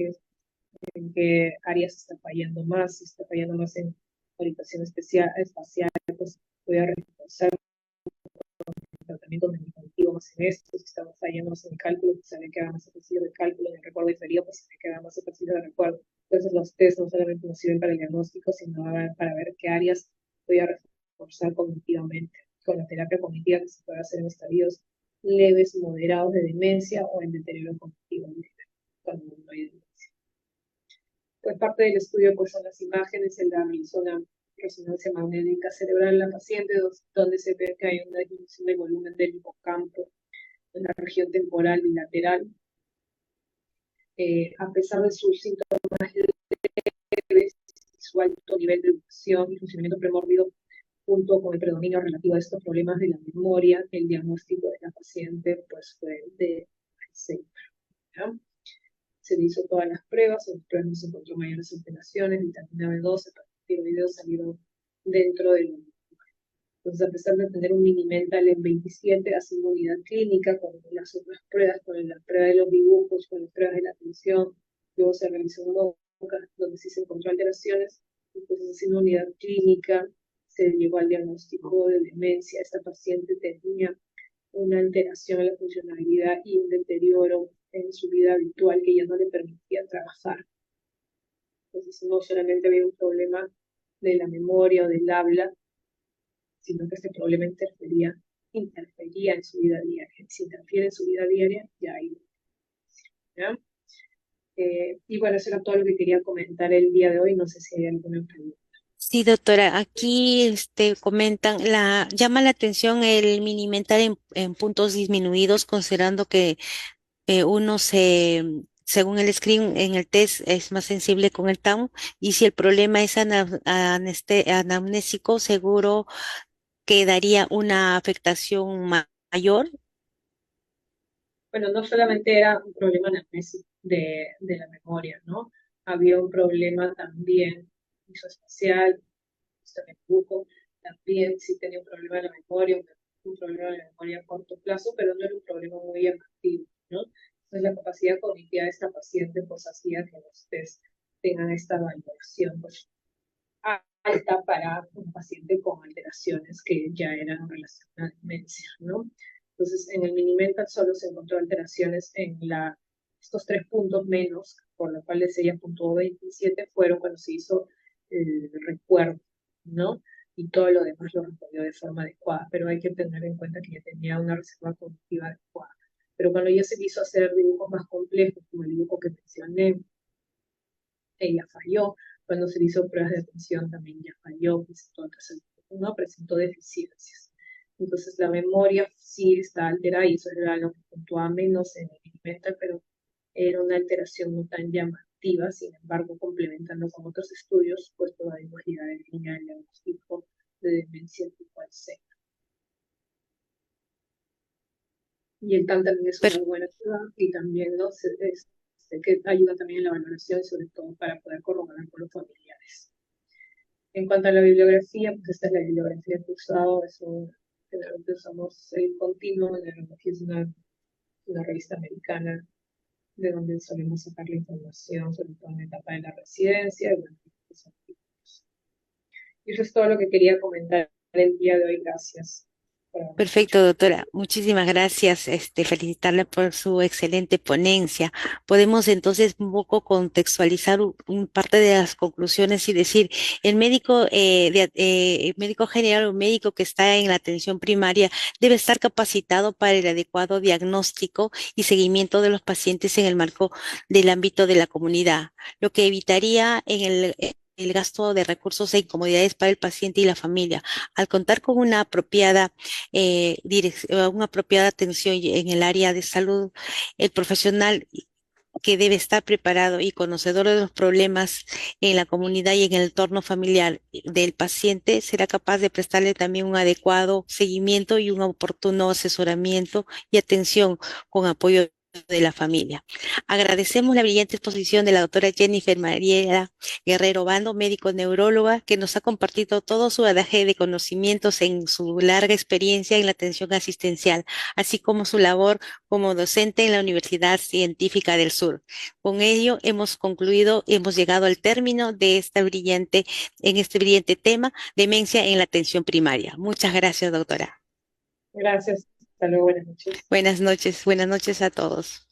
qué áreas está fallando más, si está fallando más en orientación espacial, pues voy a reforzar el tratamiento medicativo más en esto, si estamos fallando más en el cálculo, pues sabe que haga más ejercicio de cálculo, en el recuerdo diferido, pues sabe que haga más ejercicio de recuerdo. Entonces los test no solamente nos sirven para el diagnóstico, sino para ver qué áreas voy a reforzar cognitivamente, con la terapia cognitiva que se puede hacer en estadios leves, moderados de demencia o en deterioro cognitivo cuando no hay demencia. Pues parte del estudio pues, son las imágenes, se la realizó una resonancia magnética cerebral en la paciente, donde se ve que hay una disminución del volumen del hipocampo en la región temporal bilateral. A pesar de sus síntomas leves, su alto nivel de educación y funcionamiento premórbido, junto con el predominio relativo a estos problemas de la memoria, el diagnóstico de la paciente pues, fue de Alzheimer. ¿Ya? Se le hizo todas las pruebas, en las pruebas no se encontró mayores alteraciones, vitamina B12, tiroideos salieron dentro del. Entonces, a pesar de tener un mini-mental en 27, haciendo unidad clínica con las otras pruebas, con la prueba de los dibujos, con las pruebas de la atención, luego se realizó un MOCA, donde sí se encontró alteraciones, entonces haciendo unidad clínica, se llegó al diagnóstico de demencia. Esta paciente tenía una alteración en la funcionalidad y un deterioro en su vida habitual que ya no le permitía trabajar. Entonces, no solamente había un problema de la memoria o del habla, sino que este problema interfería en su vida diaria. Si interfiere en su vida diaria, ya hay. ¿Ya? Y bueno, eso era todo lo que quería comentar el día de hoy. No sé si hay alguna pregunta. Sí, doctora, aquí comentan, llama la atención el minimental en puntos disminuidos, considerando que uno según el screen en el test, es más sensible con el TAM, y si el problema es anamnésico, seguro que daría una afectación mayor. Bueno, no solamente era un problema de la memoria, ¿no? Había un problema también visoespacial, dibujo, también sí tenía un problema de la memoria, un problema de la memoria a corto plazo, pero no era un problema muy llamativo, ¿no? Entonces la capacidad cognitiva de esta paciente pues hacía que los test tengan esta valoración pues, alta para un paciente con alteraciones que ya eran relacionadas a la demencia, ¿no? Entonces, en el Minimental solo se encontró alteraciones en estos 3 puntos menos, por lo cual sería punto 27, fueron cuando se hizo el recuerdo, ¿no? Y todo lo demás lo respondió de forma adecuada, pero hay que tener en cuenta que ya tenía una reserva cognitiva adecuada. Pero cuando ya se quiso hacer dibujos más complejos, como el dibujo que mencioné, ella falló. Cuando se hizo pruebas de atención también ya falló, no presentó deficiencias. Entonces la memoria sí está alterada y eso era lo que puntuaba menos en el mental, pero era una alteración no tan llamativa, sin embargo, complementando con otros estudios, pues podemos llegar en línea al diagnóstico de demencia tipo Alzheimer. Y el TAM también es una buena ayuda y también ¿no? que ayuda también en la valoración, sobre todo para poder corroborar con los familiares. En cuanto a la bibliografía, pues esta es la bibliografía que he usado, generalmente usamos el continuo, la bibliografía es una revista americana de donde solemos sacar la información, sobre todo en la etapa de la residencia, y bueno, pues, y eso es todo lo que quería comentar el día de hoy, gracias. Perfecto, doctora. Muchísimas gracias. Felicitarle por su excelente ponencia. Podemos entonces un poco contextualizar parte de las conclusiones y decir, el médico general o médico que está en la atención primaria debe estar capacitado para el adecuado diagnóstico y seguimiento de los pacientes en el marco del ámbito de la comunidad, lo que evitaría el gasto de recursos e incomodidades para el paciente y la familia. Al contar con una apropiada atención en el área de salud, el profesional que debe estar preparado y conocedor de los problemas en la comunidad y en el entorno familiar del paciente será capaz de prestarle también un adecuado seguimiento y un oportuno asesoramiento y atención con apoyo de la familia. Agradecemos la brillante exposición de la doctora Jennifer Mariela Guerrero Bando, médico neuróloga, que nos ha compartido todo su bagaje de conocimientos en su larga experiencia en la atención asistencial, así como su labor como docente en la Universidad Científica del Sur. Con ello hemos llegado al término de en este brillante tema, demencia en la atención primaria. Muchas gracias, doctora. Gracias. Hasta luego. Buenas noches. Buenas noches a todos.